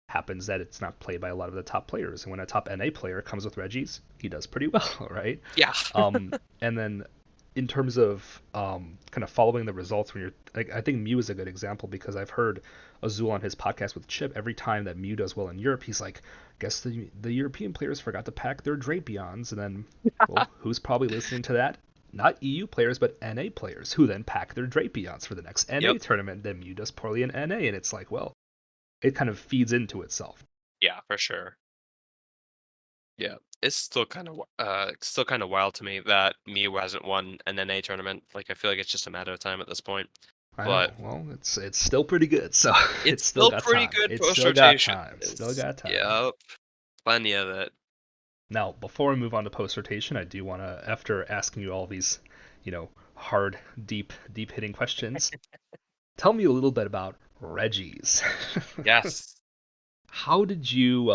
happens that it's not played by a lot of the top players. And when a top NA player comes with Regis, he does pretty well, right? Yeah. And then in terms of kind of following the results when you're like, I think Mew is a good example because I've heard Azul on his podcast with Chip. Every time that Mew does well in Europe, he's like, guess the European players forgot to pack their Drapions. And then, well, who's probably listening to that? Not EU players, but NA players who then pack their Drapions for the next NA Yep. tournament. Then Mew does poorly in NA, and it's like, well, it kind of feeds into itself. Yeah, for sure. Yeah, it's still kind of wild to me that Mew hasn't won an NA tournament. Like I feel like it's just a matter of time at this point. I know. But Well, it's still pretty good, so it's it's still still got pretty time. good It's post still got rotation. time. Still got time. Yep, plenty of it. Now, before we move on to post rotation, I do want to, after asking you all these, hard, deep hitting questions, tell me a little bit about Regis. Yes. How did you,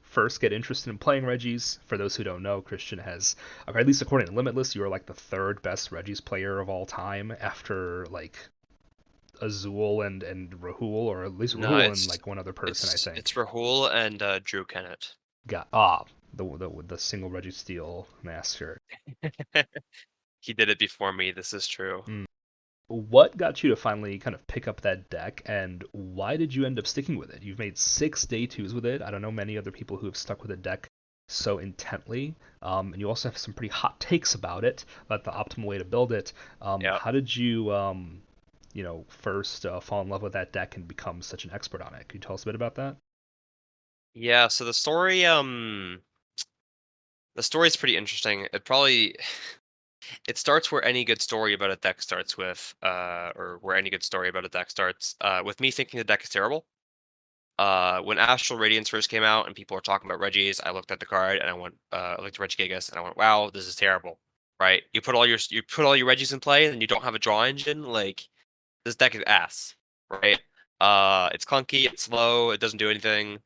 first get interested in playing Regis? For those who don't know, Christian has, or at least according to Limitless, you are like the third best Regis player of all time after like Azul and Rahul, or at least No, Rahul and like one other person, I it's think. Rahul and Drew Kennett. Got the single Reggie Steel master. He did it before me. This is true. Mm. What got you to finally kind of pick up that deck, and why did you end up sticking with it? You've made 6 day 2s with it. I don't know many other people who have stuck with a deck so intently, and you also have some pretty hot takes about it, about the optimal way to build it. Yeah. How did you, first fall in love with that deck and become such an expert on it? Can you tell us a bit about that? Yeah, so the story's pretty interesting. It starts where any good story about a deck starts with, or where any good story about a deck starts, with me thinking the deck is terrible. When Astral Radiance first came out and people were talking about Regis, I looked at the card and I looked at Regigigas and I went, wow, this is terrible. Right? You put all your Regis in play and you don't have a draw engine, like this deck is ass. Right? It's clunky, it's slow, it doesn't do anything.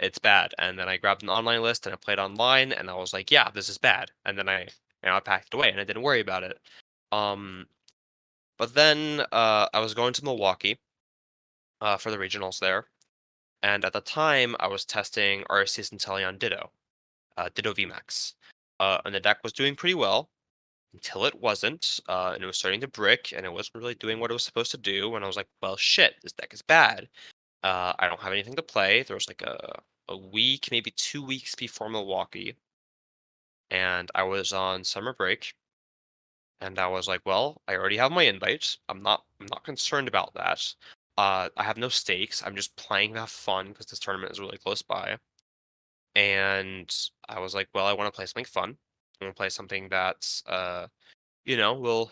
It's bad. And then I grabbed an online list and I played online and I was like, yeah, this is bad. And then I packed it away and I didn't worry about it. Um, but then I was going to Milwaukee for the regionals there, and at the time I was testing Arceus Inteleon Ditto, Ditto VMAX, and the deck was doing pretty well until it wasn't, and it was starting to brick, and it wasn't really doing what it was supposed to do. And I was like, well, shit, this deck is bad. I don't have anything to play. There was like a week, maybe 2 weeks before Milwaukee, and I was on summer break. And I was like, well, I already have my invite. I'm not concerned about that. I have no stakes. I'm just playing to have fun because this tournament is really close by. And I was like, well, I want to play something fun. I want to play something that's will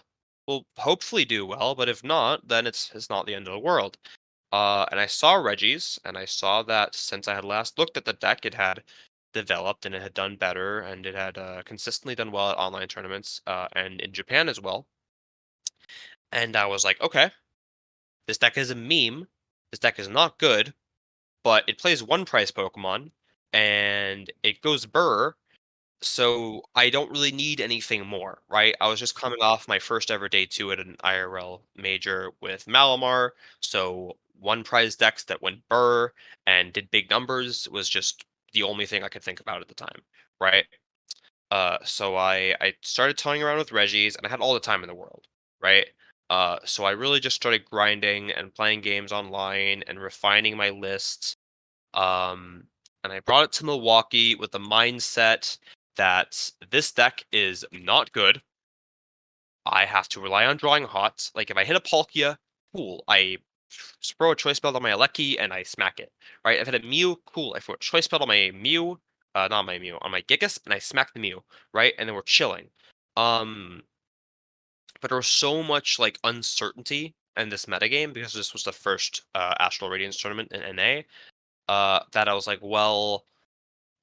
hopefully do well, but if not, then it's not the end of the world. And I saw Reggie's, and I saw that since I had last looked at the deck, it had developed and it had done better, and it had consistently done well at online tournaments and in Japan as well. And I was like, okay, this deck is a meme. This deck is not good, but it plays one price Pokemon and it goes burr. So I don't really need anything more, right? I was just coming off my first ever day two at an IRL major with Malamar. So one prize decks that went burr and did big numbers was just the only thing I could think about at the time, right? So I started toying around with Regis, and I had all the time in the world, right? So I really just started grinding and playing games online and refining my lists. And I brought it to Milwaukee with the mindset that this deck is not good. I have to rely on drawing hot. Like if I hit a Palkia, cool. I throw a choice belt on my Aleki and I smack it. Right? I've hit a Mew, cool. I throw a choice belt on my Mew, not my Mew, on my Gigas, and I smack the Mew. Right? And then we're chilling. Um, but there was so much like uncertainty in this metagame because this was the first Astral Radiance tournament in NA. That I was like, well,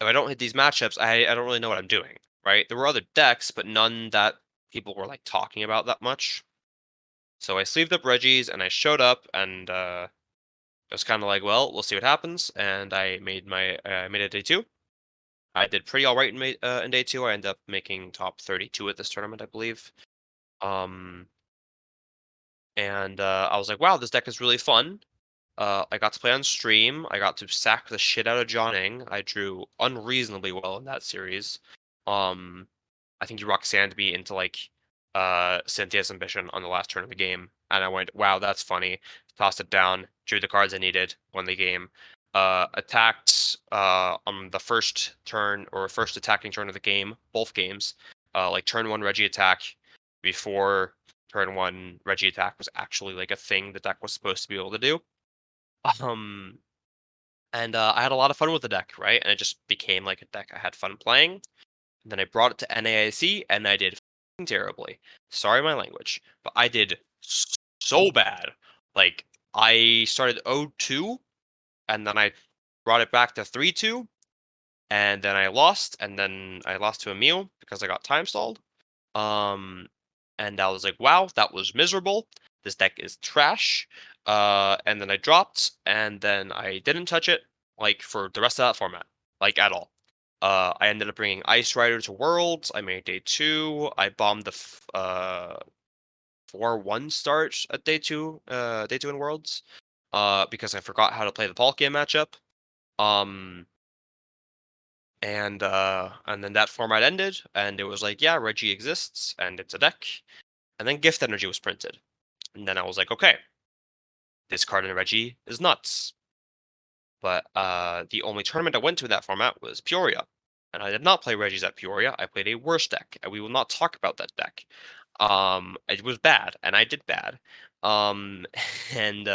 if I don't hit these matchups, I don't really know what I'm doing, right? There were other decks, but none that people were like talking about that much. So I sleeved up Reggie's and I showed up, and it was kind of like, well, we'll see what happens. And I made it day two. I did pretty all right in day two. I ended up making top 32 at this tournament, I believe. And I was like, wow, this deck is really fun. I got to play on stream. I got to sack the shit out of Johnning. I drew unreasonably well in that series. Um, I think he Roxanned me into like Cynthia's Ambition on the last turn of the game, and I went, wow, that's funny. Tossed it down, drew the cards I needed, won the game. Attacked on the first turn or first attacking turn of the game, both games. Like turn one Regi attack before turn one Regi attack was actually like a thing the deck was supposed to be able to do. Um, and I had a lot of fun with the deck, right? And it just became like a deck I had fun playing. And then I brought it to NAIC, and I did f***ing terribly. Sorry my language, but I did so bad. Like, I started 0-2, and then I brought it back to 3-2, and then I lost, and then I lost to Emil because I got time stalled. And I was like, wow, that was miserable. This deck is trash. And then I dropped, and then I didn't touch it, like, for the rest of that format, like, at all. I ended up bringing Ice Rider to Worlds. I made day 2. I bombed the 4-1 start at day 2 in Worlds, because I forgot how to play the Palkia matchup. And then that format ended, and it was like, yeah, Regi exists, and it's a deck. And then Gift Energy was printed. And then I was like, okay, this card in Regi is nuts. But the only tournament I went to in that format was Peoria. And I did not play Regis at Peoria. I played a worse deck, and we will not talk about that deck. It was bad, and I did bad. Um, and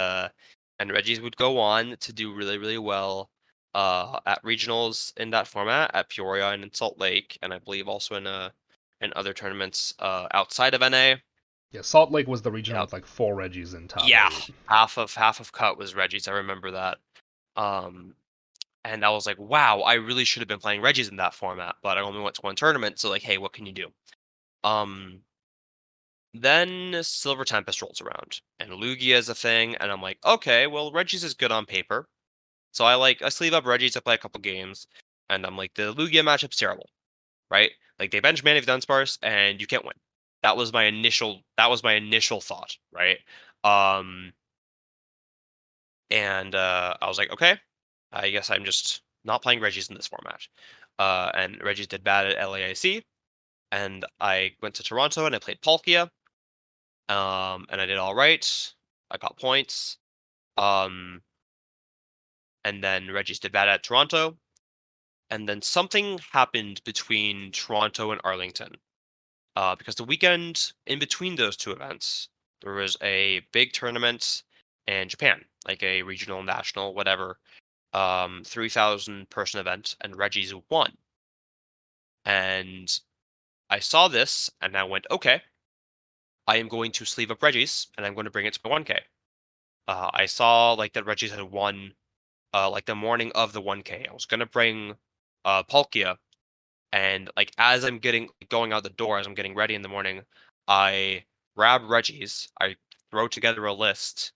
Regis would go on to do really, really well at regionals in that format, at Peoria and in Salt Lake, and I believe also in other tournaments outside of NA. Yeah, Salt Lake was the regional Yeah, with like 4 Regis in top yeah, 8. half of cut was Regis. I remember that. Um, and I was like, wow, I really should have been playing Regis in that format, but I only went to one tournament, so like, hey, what can you do? Um, then Silver Tempest rolls around, and Lugia is a thing, and I'm like, okay, well, Regis is good on paper. So I sleeve up Regis, I play a couple games, and I'm like, the Lugia matchup's terrible, right? Like they bench Manny Dunsparce, and you can't win. That was my initial thought, right? Um, and I was like, okay, I guess I'm just not playing Regis in this format. And Regis did bad at LAIC, and I went to Toronto and I played Palkia. And I did all right. I got points. Um, and then Regis did bad at Toronto, and then something happened between Toronto and Arlington. Because the weekend in between those two events, there was a big tournament in Japan, like a regional, national, whatever, 3,000 person event, and Regis won. And I saw this, and I went, okay, I am going to sleeve up Regis, and I'm going to bring it to my 1K. I saw like that Regis had won, like the morning of the 1K. I was gonna bring Palkia, and like as I'm going out the door, as I'm getting ready in the morning, I grab Regis, I throw together a list,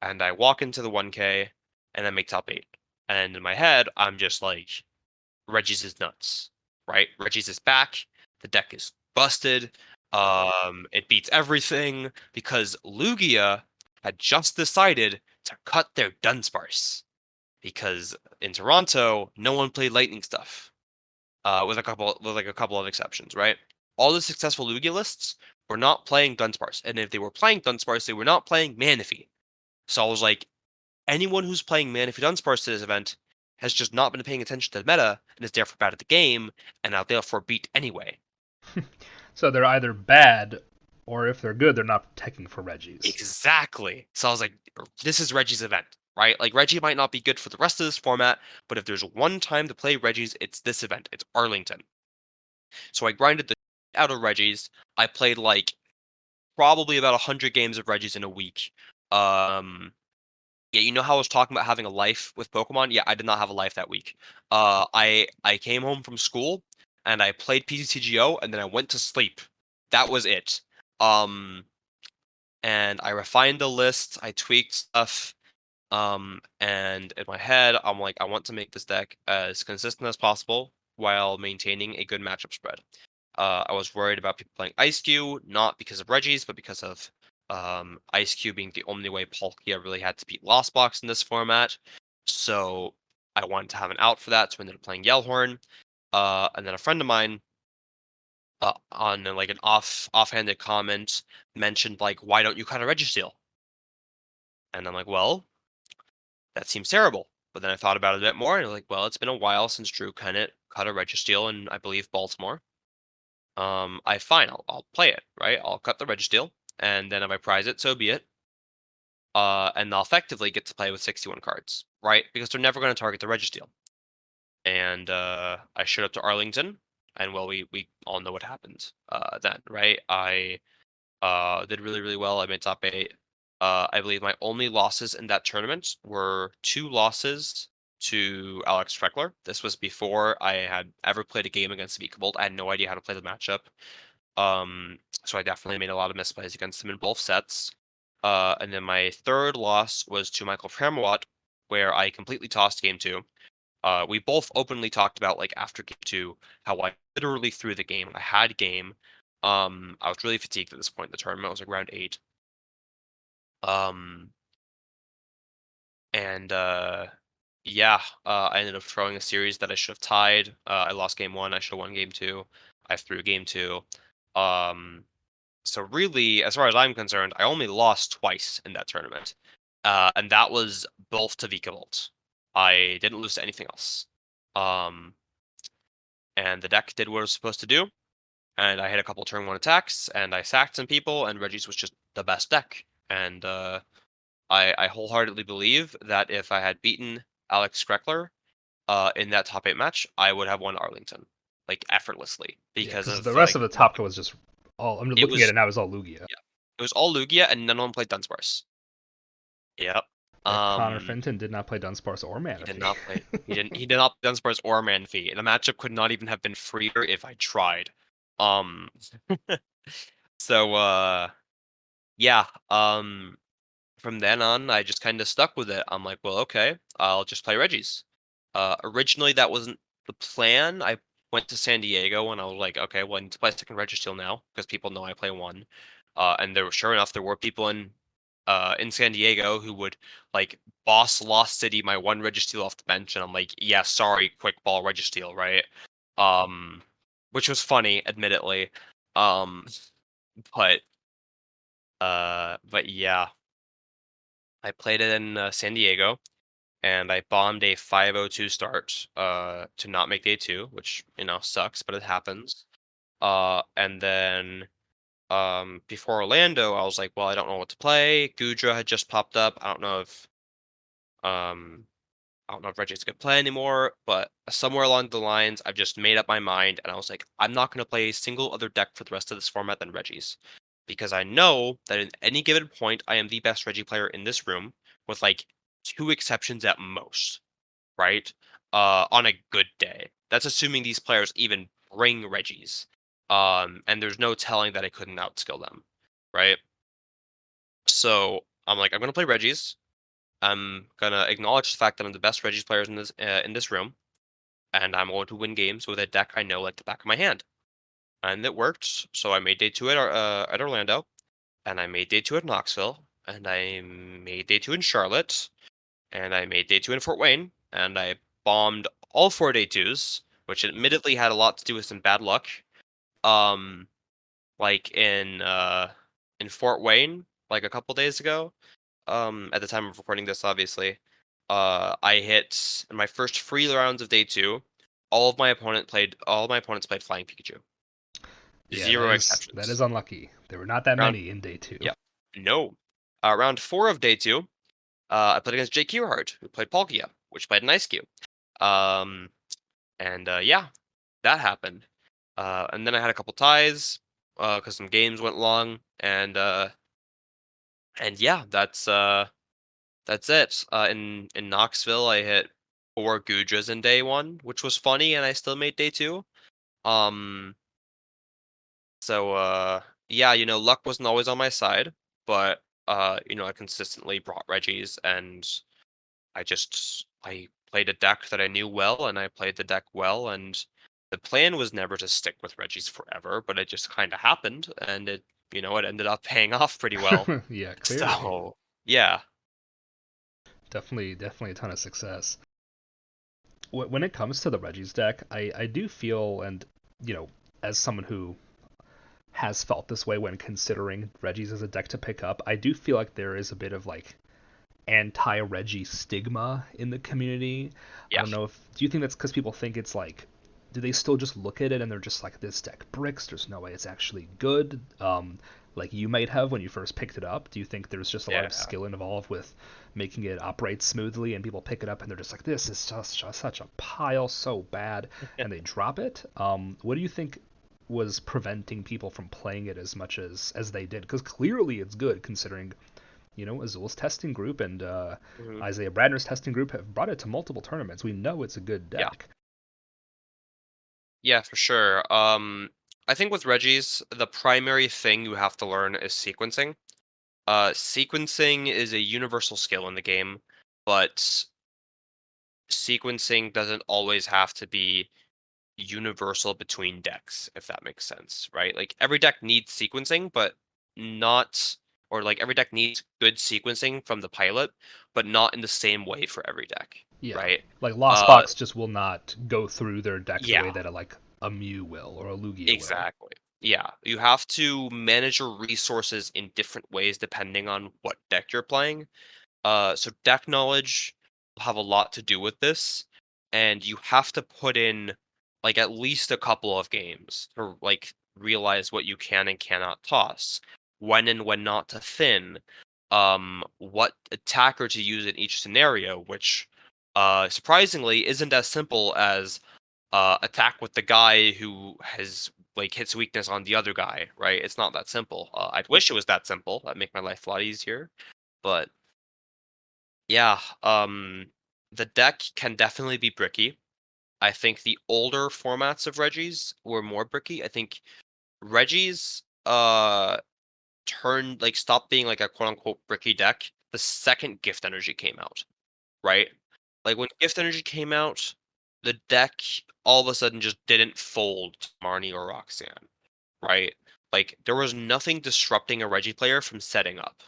and I walk into the 1K, and I make top 8. And in my head, I'm just like, Regis is nuts, right? Regis is back. The deck is busted. It beats everything because Lugia had just decided to cut their Dunsparce because in Toronto, no one played Lightning stuff, with a couple of exceptions, right? All the successful Lugia lists were not playing Dunsparce, and if they were playing Dunsparce, they were not playing Manaphy. So I was like, anyone who's playing Manaphy Dunsparce to this event has just not been paying attention to the meta and is therefore bad at the game, and are therefore beat anyway. So they're either bad, or if they're good, they're not protecting for Regis. Exactly. So I was like, this is Regi's event, right? Like Regi might not be good for the rest of this format, but if there's one time to play Regi's, it's this event. It's Arlington. So I grinded the out of Regi's. I played like probably about 100 games of Regi's in a week. Um, yeah, you know how I was talking about having a life with Pokemon? Yeah, I did not have a life that week. I came home from school and I played PCGO and then I went to sleep. That was it. Um, and I refined the list. I tweaked stuff. And in my head, I'm like, I want to make this deck as consistent as possible while maintaining a good matchup spread. I was worried about people playing Ice Cube, not because of Regis, but because of Ice Cube being the only way Palkia really had to beat Lost Box in this format. So I wanted to have an out for that, so I ended up playing Yellhorn. And then a friend of mine, on like an offhanded comment, mentioned like, "Why don't you cut a Registeel?" And I'm like, "Well, that seems terrible." But then I thought about it a bit more, and I was like, "Well, it's been a while since Drew Kennett cut a Registeel in, I believe, Baltimore. Fine, I'll play it, right? I'll cut the Registeel, and then if I prize it, so be it. And I'll effectively get to play with 61 cards, right? Because they're never going to target the Registeel." And I showed up to Arlington, and well, we all know what happened then, right? I did really, really well. I made top 8. I believe my only losses in that tournament were 2 losses to Alex Freckler. This was before I had ever played a game against Vikavolt. I had no idea how to play the matchup. So I definitely made a lot of misplays against him in both sets. And then my third loss was to Michael Pramawat, where I completely tossed game 2. We both openly talked about, like, after game 2, how I literally threw the game. I had game. I was really fatigued at this point in the tournament. It was like round 8. Um, and yeah, I ended up throwing a series that I should have tied. I lost game 1. I should have won game 2. I threw game 2. Um, so really, as far as I'm concerned, I only lost twice in that tournament, and that was both to Vikavolt. I didn't lose to anything else. Um, and the deck did what it was supposed to do, and I hit a couple turn 1 attacks, and I sacked some people, and Regis was just the best deck. And I wholeheartedly believe that if I had beaten Alex Skreckler in that top 8 match, I would have won Arlington, like, effortlessly, Yeah, because because of the rest like of the top cut was just all. I'm it looking at was it now. It was all Lugia. yeah, it was all Lugia, and none of them played Dunsparce. Yep. Connor Um, Fenton did not play Dunsparce or he Manaphy. did not play. He did not play Dunsparce or Manphy. The matchup could not even have been freer if I tried. Um, so yeah. From then on, I just kind of stuck with it. I'm like, well, okay, I'll just play Regis. Originally, that wasn't the plan. I went to San Diego and I was like, okay, well, I need to play second Registeel now because people know I play one. And sure enough, there were people in San Diego who would, like, boss Lost City my one Registeel off the bench, and I'm like, yeah, sorry, quick ball Registeel, right? Um, which was funny, admittedly. Um, but but yeah, I played it in San Diego, and I bombed a 502 start to not make day 2, which, sucks, but it happens. And then before Orlando, I was like, well, I don't know what to play. Gudra had just popped up. Um I don't know if Regi's gonna play anymore, but somewhere along the lines, I've just made up my mind, and I was like, I'm not gonna play a single other deck for the rest of this format than Regi's, because I know that at any given point, I am the best Regi player in this room, with like 2 exceptions at most, right? On a good day. That's assuming these players even bring Regis. And there's no telling that I couldn't outskill them, right? So I'm like, I'm gonna play Regis. I'm gonna acknowledge the fact that I'm the best Regis players in this room, and I'm going to win games with a deck I know like the back of my hand. And it worked. So I made day 2 at Orlando, and I made day 2 at Knoxville, and I made day 2 in Charlotte, and I made day 2 in Fort Wayne, and I bombed all 4 day 2s, which admittedly had a lot to do with some bad luck. Um, like in Fort Wayne, like a couple days ago, at the time of recording this, obviously, I hit in my first 3 rounds of day 2. All of my opponents played Flying Pikachu. Yeah, Zero that is exceptions. unlucky. There were not that Round many in day 2. Yeah. No. Round 4 of day 2, I played against Jake Kierhard, who played Palkia, which played an Ice Cube. Um, and yeah, that happened. And then I had a couple ties, because some games went long, and yeah, that's it. In Knoxville, I hit 4 Gudras in day 1, which was funny, and I still made day 2. Um, so yeah, luck wasn't always on my side, but I consistently brought Regis, and I played a deck that I knew well, and I played the deck well, and The plan was never to stick with Regis forever, but it just kind of happened, and it ended up paying off pretty well. Yeah, clearly. So yeah, Definitely a ton of success. When it comes to the Reggie's deck, I do feel, and you know, as someone who has felt this way when considering Reggie's as a deck to pick up, I do feel like there is a bit of like anti-Reggie stigma in the community. I yeah, don't know if do you think that's because people think it's like, do they still just look at it and they're just like, this deck bricks, there's no way it's actually good, like you might have when you first picked it up? Do you think there's just a lot of yeah. skill involved with making it operate smoothly and people pick it up and they're just like, this is just such a pile, so bad, and they drop it? What do you think was preventing people from playing it as much as they did? Because clearly it's good considering Azul's testing group and Mhm. Isaiah Bradner's testing group have brought it to multiple tournaments. We know it's a good Yeah, deck. yeah, for sure. I think with Regis, the primary thing you have to learn is sequencing. Sequencing is a universal skill in the game, but sequencing doesn't always have to be universal between decks, if that makes sense, right? Like every deck needs sequencing, but not, or like every deck needs good sequencing from the pilot, but not in the same way for every deck, Yeah, right? like Lost Uh, Box just will not go through their deck the yeah, way that a Mew will or a Lugia will. exactly. Yeah, you have to manage your resources in different ways depending on what deck you're playing. So deck knowledge will have a lot to do with this, and you have to put in like at least a couple of games to like realize what you can and cannot toss, when and when not to thin, what attacker to use in each scenario, which surprisingly isn't as simple as attack with the guy who has like hits weakness on the other guy, right? It's not that simple. I'd wish it was that simple. That'd make my life a lot easier, but yeah, the deck can definitely be bricky. I think the older formats of Regis were more bricky. I think Regis turned like stopped being like a quote unquote bricky deck the second Gift Energy came out, right? Like when Gift Energy came out, the deck all of a sudden just didn't fold to Marnie or Roxanne, right? Like there was nothing disrupting a Reggie player from setting up.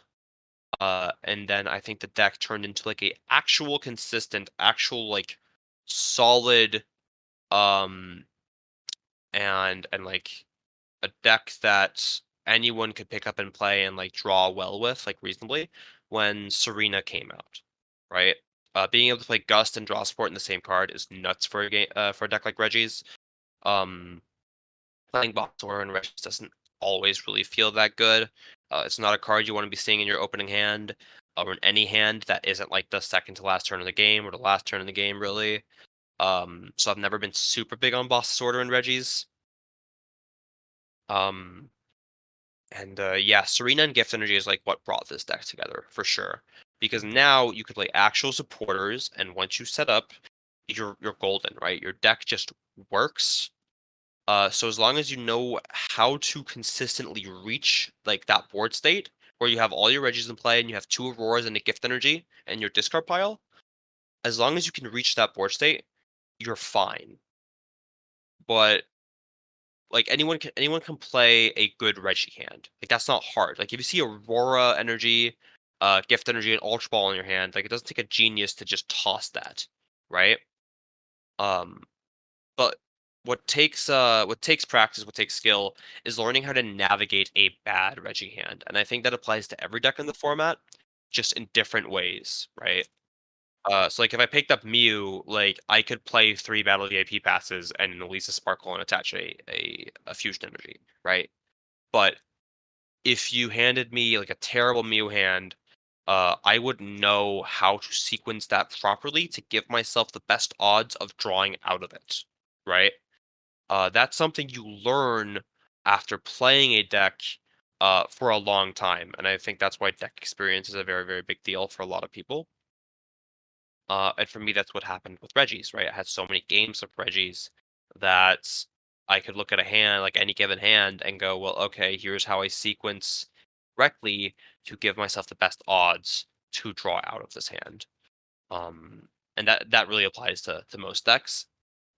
And then I think the deck turned into like a actual consistent, actual like solid, um, and like a deck that anyone could pick up and play and like draw well with, like reasonably, when Serena came out, right? Being able to play Gust and Draw Support in the same card is nuts for a game for a deck like Reggie's. Um, Playing Boxer and Regis doesn't always really feel that good. It's not a card you want to be seeing in your opening hand or in any hand that isn't like the second to last turn of the game or the last turn of the game, really. So I've never been super big on Boss Disorder and Regis. Um, and yeah, Serena and Gift Energy is like what brought this deck together for sure. Because now you could play actual supporters, and once you set up, you're golden, right? Your deck just works. So as long as you know how to consistently reach like that board state where you have all your Regis in play and you have two Auroras and a Gift Energy and your discard pile, as long as you can reach that board state, you're fine. But like anyone can play a good Reggie hand. Like that's not hard. Like if you see Aurora Energy, Gift Energy, and Ultra Ball in your hand, like it doesn't take a genius to just toss that, right? Um, But what takes practice, what takes skill, is learning how to navigate a bad Reggie hand, and I think that applies to every deck in the format, just in different ways, right? So like if I picked up Mew, like I could play 3 Battle VIP passes and release a Sparkle and attach a Fusion Energy, right? But if you handed me like a terrible Mew hand, I would know how to sequence that properly to give myself the best odds of drawing out of it, right? That's something you learn after playing a deck for a long time, and I think that's why deck experience is a very, very big deal for a lot of people. And for me, that's what happened with Reggie's, right? I had so many games of Reggie's that I could look at a hand, like any given hand, and go, well, okay, here's how I sequence correctly to give myself the best odds to draw out of this hand. Um, and that really applies to most decks.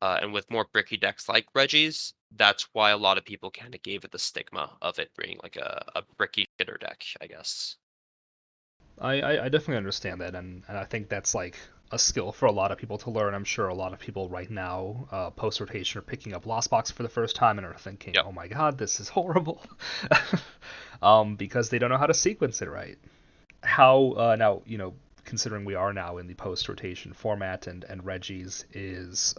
And with more bricky decks like Regi's, that's why a lot of people kind of gave it the stigma of it being like a bricky shitter deck, I guess. I definitely understand that, and I think that's like a skill for a lot of people to learn. I'm sure a lot of people right now, post rotation, are picking up Lost Box for the first time and are thinking, Yep. "Oh my God, this is horrible," because they don't know how to sequence it right. How now, considering we are now in the post rotation format, and Reggie's is,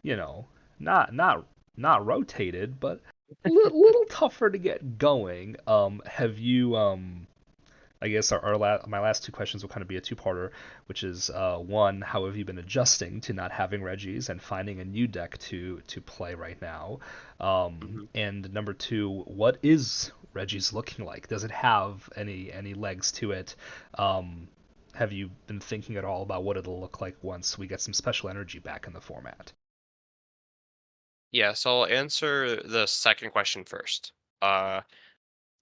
you know, not not not rotated, but little tougher to get going. Have you I guess my last two questions will kind of be a two-parter, which is one, how have you been adjusting to not having Regis and finding a new deck to play right now? Mhm. And number two, what is Regis looking like? Does it have any legs to it? Have you been thinking at all about what it'll look like once we get some special energy back in the format? Yeah, so I'll answer the second question first. Uh,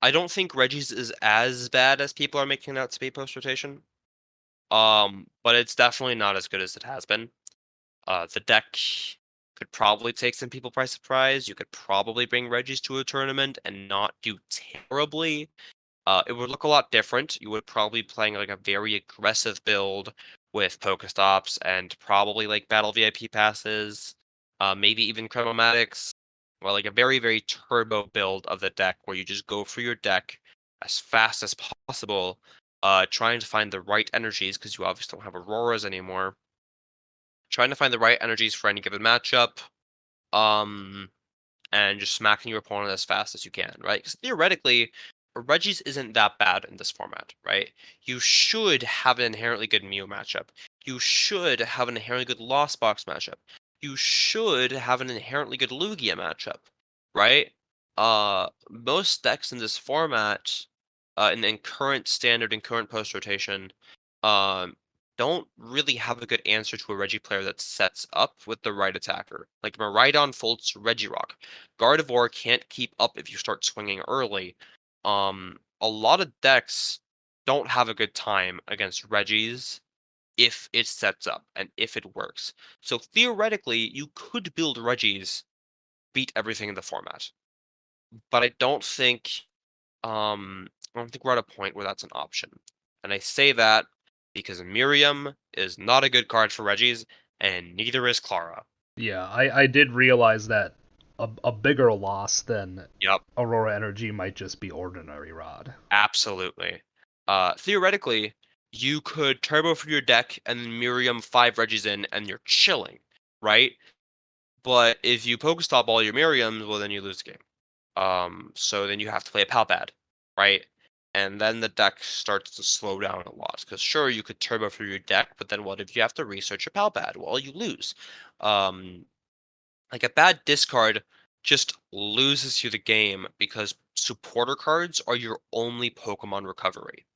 I don't think Reggie's is as bad as people are making it out to be post rotation. But it's definitely not as good as it has been. The deck could probably take some people by surprise. You could probably bring Reggie's to a tournament and not do terribly. It would look a lot different. You would probably be playing like a very aggressive build with Pokestops and probably like Battle VIP passes, maybe even Chromatics, or like a very, very turbo build of the deck where you just go for your deck as fast as possible, trying to find the right energies because you obviously don't have Auroras anymore. Trying to find the right energies for any given matchup. Um, and just smacking your opponent as fast as you can, right? Because theoretically, Regis isn't that bad in this format, right? You should have an inherently good Mew matchup. You should have an inherently good Lost Box matchup. You should have an inherently good Lugia matchup, right? Most decks in this format, in current standard and current post rotation, um, don't really have a good answer to a Regi player that sets up with the right attacker. Like Miraidon Folt's Regirock. Gardevoir can't keep up if you start swinging early. A lot of decks don't have a good time against Regis if it sets up and if it works. So theoretically, you could build Regis, beat everything in the format. But I don't think we're at a point where that's an option. And I say that because Miriam is not a good card for Regis, and neither is Clara. Yeah, I did realize that a bigger loss than Yep, Aurora Energy might just be Ordinary Rod. absolutely. Theoretically, you could turbo for your deck and then Miriam 5 Regis in, and you're chilling, right? But if you Pokestop all your Miriams, well, then you lose the game. So then you have to play a Palpad, right? And then the deck starts to slow down a lot. Because sure, you could turbo through your deck, but then what if you have to research a Palpad? Well, you lose. Um, like a bad discard just loses you the game because supporter cards are your only Pokemon recovery.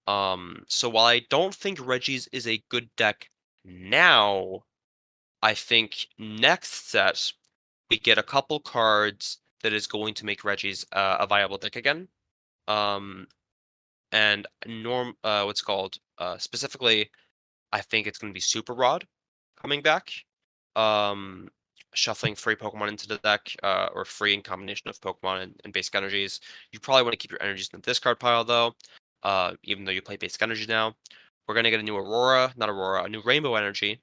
So while I don't think Regi's is a good deck now, I think next set we get a couple cards that is going to make Regi's a viable deck again. Um, and what's it called? Specifically, I think it's going to be Super Rod coming back. Um, Shuffling free Pokemon into the deck, or free in combination of Pokemon and basic energies. You probably want to keep your energies in the discard pile though. Even though you play basic energy now, we're gonna get a new a new Rainbow Energy,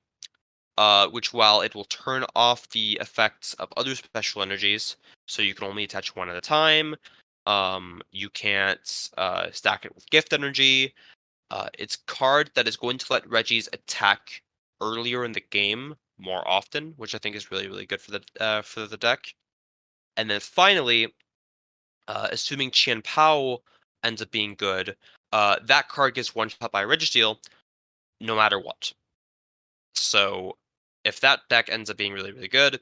which while it will turn off the effects of other special energies, so you can only attach one at a time. You can't stack it with gift energy. It's card that is going to let Regis attack earlier in the game more often, which I think is really really good for the deck. And then finally, assuming Qian Pao ends up being good, that card gets one shot by Registeel no matter what. So if that deck ends up being really, really good,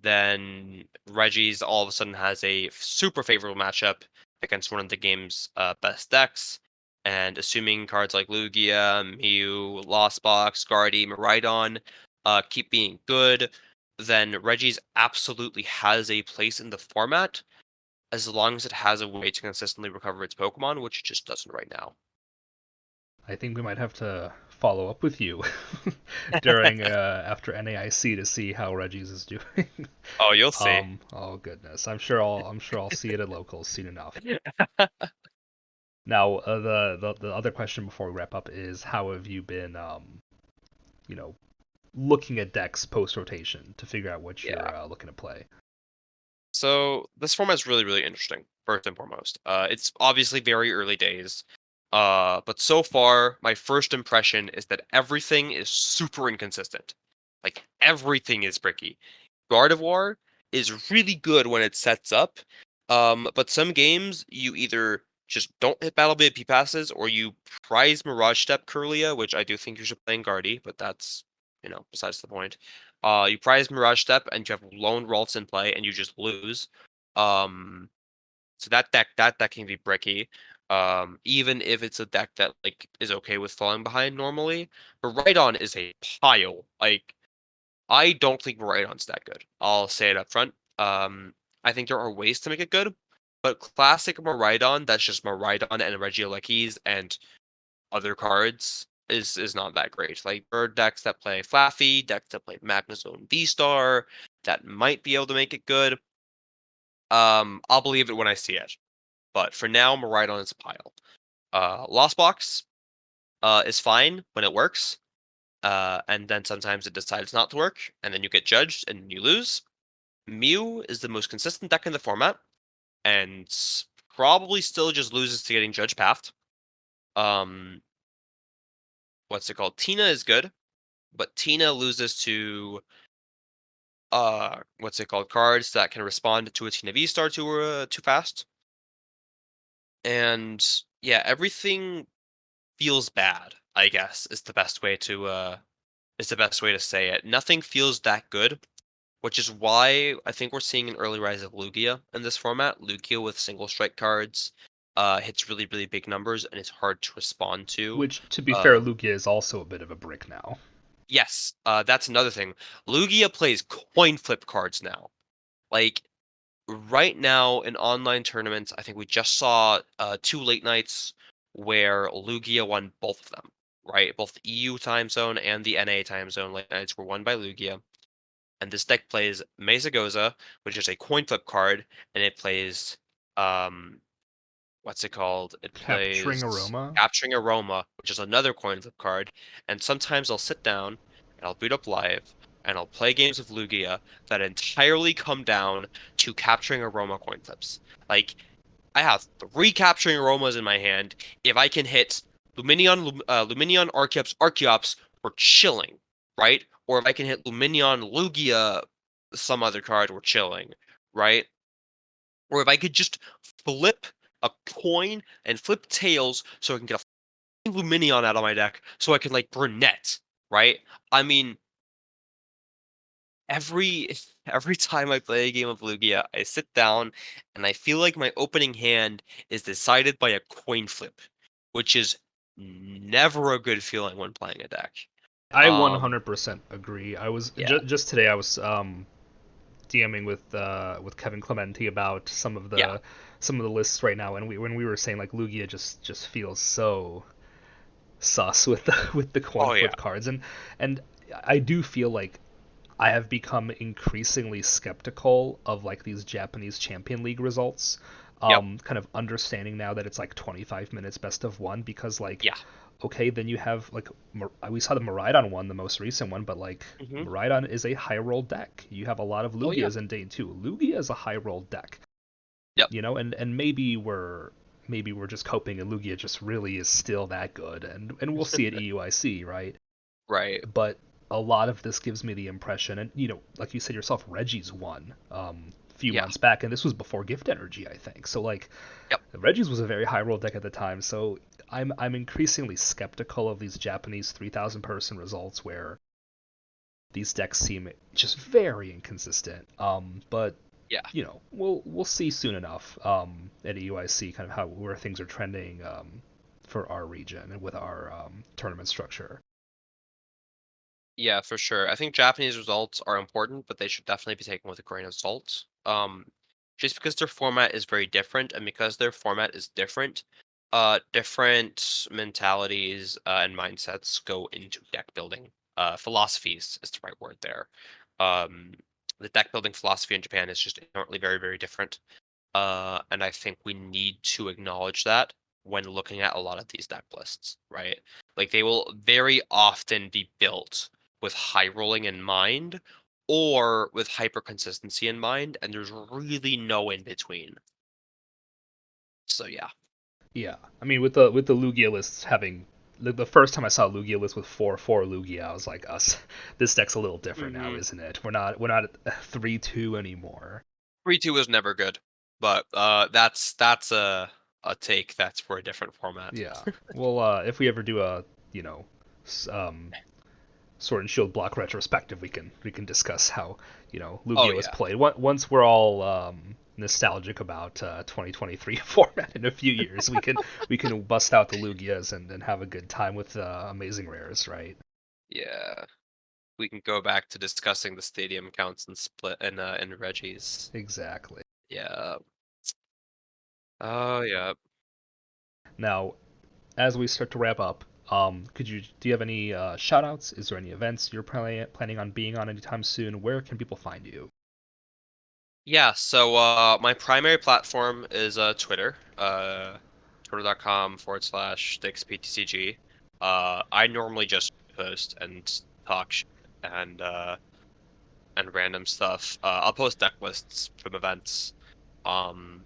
then Regi's all of a sudden has a super favorable matchup against one of the game's best decks. And assuming cards like Lugia, Mew, Lost Box, Guardy, Miraidon keep being good, then Regi's absolutely has a place in the format as long as it has a way to consistently recover its Pokemon, which it just doesn't right now. I think we might have to follow up with you during after NAIC to see how Regis is doing. Oh, you'll see. Oh goodness, I'm sure I'll see it at locals soon enough. Now, the other question before we wrap up is how have you been, you know, looking at decks post rotation to figure out what Yeah. you're looking to play? So this format is really, really interesting. First and foremost, it's obviously very early days. But so far, my first impression is that everything is super inconsistent. Like everything is bricky. Gardevoir is really good when it sets up. But some games you either just don't hit Battle BP passes or you prize Mirage Step Curlia, which I do think you should play in Guardy, but that's besides the point. You prize Mirage Step and you have Lone Ralts in play and you just lose. Um, so that can be bricky. Even if it's a deck that like is okay with falling behind normally. But Rhydon is a pile. Like I don't think Rhydon's that good. I'll say it up front. I think there are ways to make it good, but classic Miraidon, that's just Miraidon and Regielekis and other cards is not that great. Like there are decks that play Flaffy, decks that play Magnezone V-Star that might be able to make it good. I'll believe it when I see it. But for now, Miraidon is a pile. Lost Box is fine when it works. And then sometimes it decides not to work, and then you get judged and you lose. Mew is the most consistent deck in the format, and probably still just loses to getting judge pathed. Um, what's it called? Tina is good, but Tina loses to what's it called? Cards that can respond to a Tina V star too fast. And yeah, everything feels bad, I guess, is the best way to say it. Nothing feels that good, which is why I think we're seeing an early rise of Lugia in this format. Lugia with single strike cards hits really, really big numbers and it's hard to respond to. Which, to be fair, Um, Lugia is also a bit of a brick now. yes, that's another thing. Lugia plays coin flip cards now. Like right now in online tournaments, I think we just saw two late nights where Lugia won both of them. Right, both the EU time zone and the NA time zone late nights were won by Lugia. And this deck plays Mesagoza, which is a coin flip card, and it plays what's it called? It Capturing plays Aroma. Capturing Aroma, which is another coin flip card. And sometimes I'll sit down and I'll boot up live and I'll play games of Lugia that entirely come down to Capturing Aroma coin flips. Like I have three Capturing Aromas in my hand. If I can hit Luminion, Archeops, we're chilling, right? Or if I can hit Luminion, Lugia, some other card, we're chilling, right? Or if I could just flip a coin and flip tails so I can get a Luminion out of my deck so I can like brunette, right? I mean, every every time I play a game of Lugia, I sit down and I feel like my opening hand is decided by a coin flip, which is never a good feeling when playing a deck. I Um, 100% agree. I was yeah, just today. I was DMing with Kevin Clementi about yeah, some of the lists right now, and when we were saying like Lugia just feels so sus with the with the coin oh yeah, flip cards, and I do feel like I have become increasingly skeptical of like these Japanese Champion League results. yep, Kind of understanding now that it's like 25 minutes best of one because like yeah, okay, then you have like we saw the Miraidon one, the most recent one, but like hmm Miraidon is a high roll deck. You have a lot of oh yeah, Lugias in day two. Lugia is a high roll deck, yep, and maybe we're just coping, and Lugia just really is still that good, and we'll see at EUIC, right? right, But a lot of this gives me the impression, and like you said yourself, Regi's won a few yeah, months back, and this was before Gift Energy, I think. So like, yep, Regi's was a very high roll deck at the time. So I'm increasingly skeptical of these Japanese 3,000 person results where these decks seem just very inconsistent. But yeah. we'll see soon enough at EUIC kind of how where things are trending for our region and with our tournament structure. Yeah, for sure. I think Japanese results are important, but they should definitely be taken with a grain of salt. Just because their format is very different, and because their format is different, Different mentalities and mindsets go into deck building. Philosophies is the right word there. Um, the deck building philosophy in Japan is just inherently very, very different. And I think we need to acknowledge that when looking at a lot of these deck lists, right? Like they will very often be built with high rolling in mind or with hyper consistency in mind, and there's really no in between. So yeah. Yeah, I mean with the Lugia lists having the first time I saw a Lugia list with 4/4 Lugia, I was like, us, this deck's a little different now, Mm-hmm. isn't it? We're not at 3/2 anymore. 3-2 was never good, but that's a take that's for a different format. Yeah. Well, if we ever do a you know s- um, Sword and Shield block retrospective, we can discuss how Oh Lugia was yeah. played. Once we're all nostalgic about 2023 format in a few years, we can bust out the Lugias and have a good time with amazing rares, right? Yeah. We can go back to discussing the stadium counts and split and Regis. Exactly. Yeah. Oh yeah. Now, as we start to wrap up, do you have any shout outs? Is there any events you're planning on being on anytime soon? Where can people find you? Yeah, so my primary platform is Twitter. Twitter.com/DixPTCG. I normally just post and talk shit and random stuff. I'll post deck lists from events. Um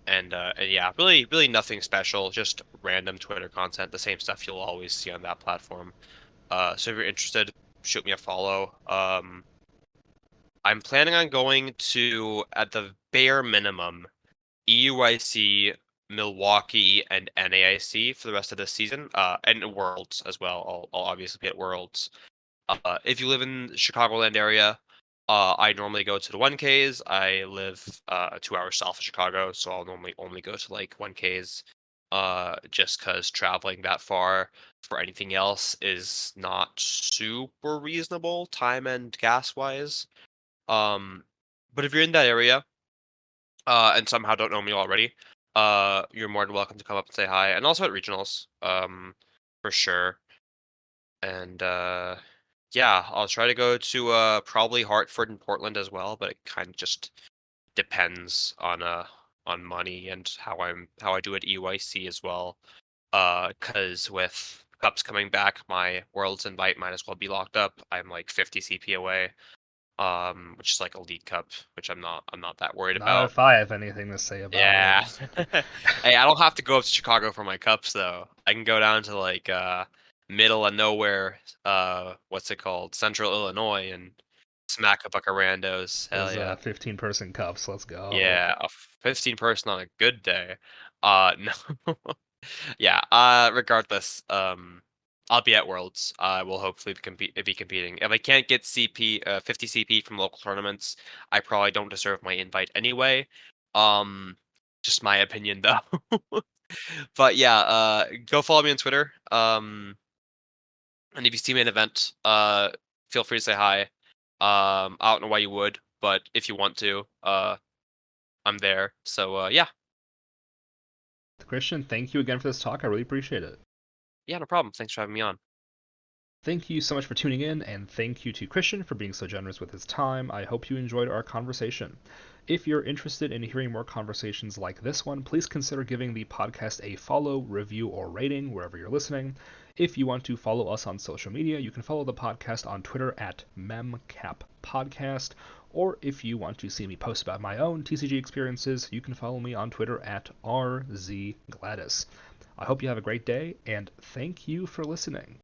and yeah, really really nothing special, just random Twitter content, the same stuff you'll always see on that platform. So if you're interested, shoot me a follow. I'm planning on going to, at the bare minimum, EUIC, Milwaukee, and NAIC for the rest of this season, and Worlds as well. I'll obviously be at Worlds. If you live in the Chicagoland area, I normally go to the 1Ks. I live 2 hours south of Chicago, so I'll normally only go to like 1Ks, just because traveling that far for anything else is not super reasonable, time and gas wise. Um, but if you're in that area, and somehow don't know me already, you're more than welcome to come up and say hi. And also at regionals, for sure. And yeah, I'll try to go to probably Hartford and Portland as well, but it kind of just depends on money and how I do at EYC as well. Because with cups coming back, my Worlds invite might as well be locked up. I'm like 50 CP away, which is like a league cup, which I'm not that worried Not about. if I have anything to say about it. Yeah. Hey, I don't have to go up to Chicago for my cups though. I can go down to like middle of nowhere, what's it called? Central Illinois and smack a buck of randos. Hell Those yeah. 15-person cups. Let's go. Yeah, a 15 person on a good day. No. Yeah, regardless, I'll be at Worlds. I will hopefully be competing. If I can't get 50 CP from local tournaments, I probably don't deserve my invite anyway. Um, just my opinion though. But yeah, go follow me on Twitter. And if you see me at an event, feel free to say hi. I don't know why you would, but if you want to, I'm there. So yeah, Christian, thank you again for this talk. I really appreciate it. yeah, no problem. Thanks for having me on. Thank you so much for tuning in, and thank you to Christian for being so generous with his time. I hope you enjoyed our conversation. If you're interested in hearing more conversations like this one, please consider giving the podcast a follow, review, or rating wherever you're listening. If you want to follow us on social media, you can follow the podcast on Twitter at memcappodcast, or if you want to see me post about my own TCG experiences, you can follow me on Twitter at RZGladys. I hope you have a great day, and thank you for listening.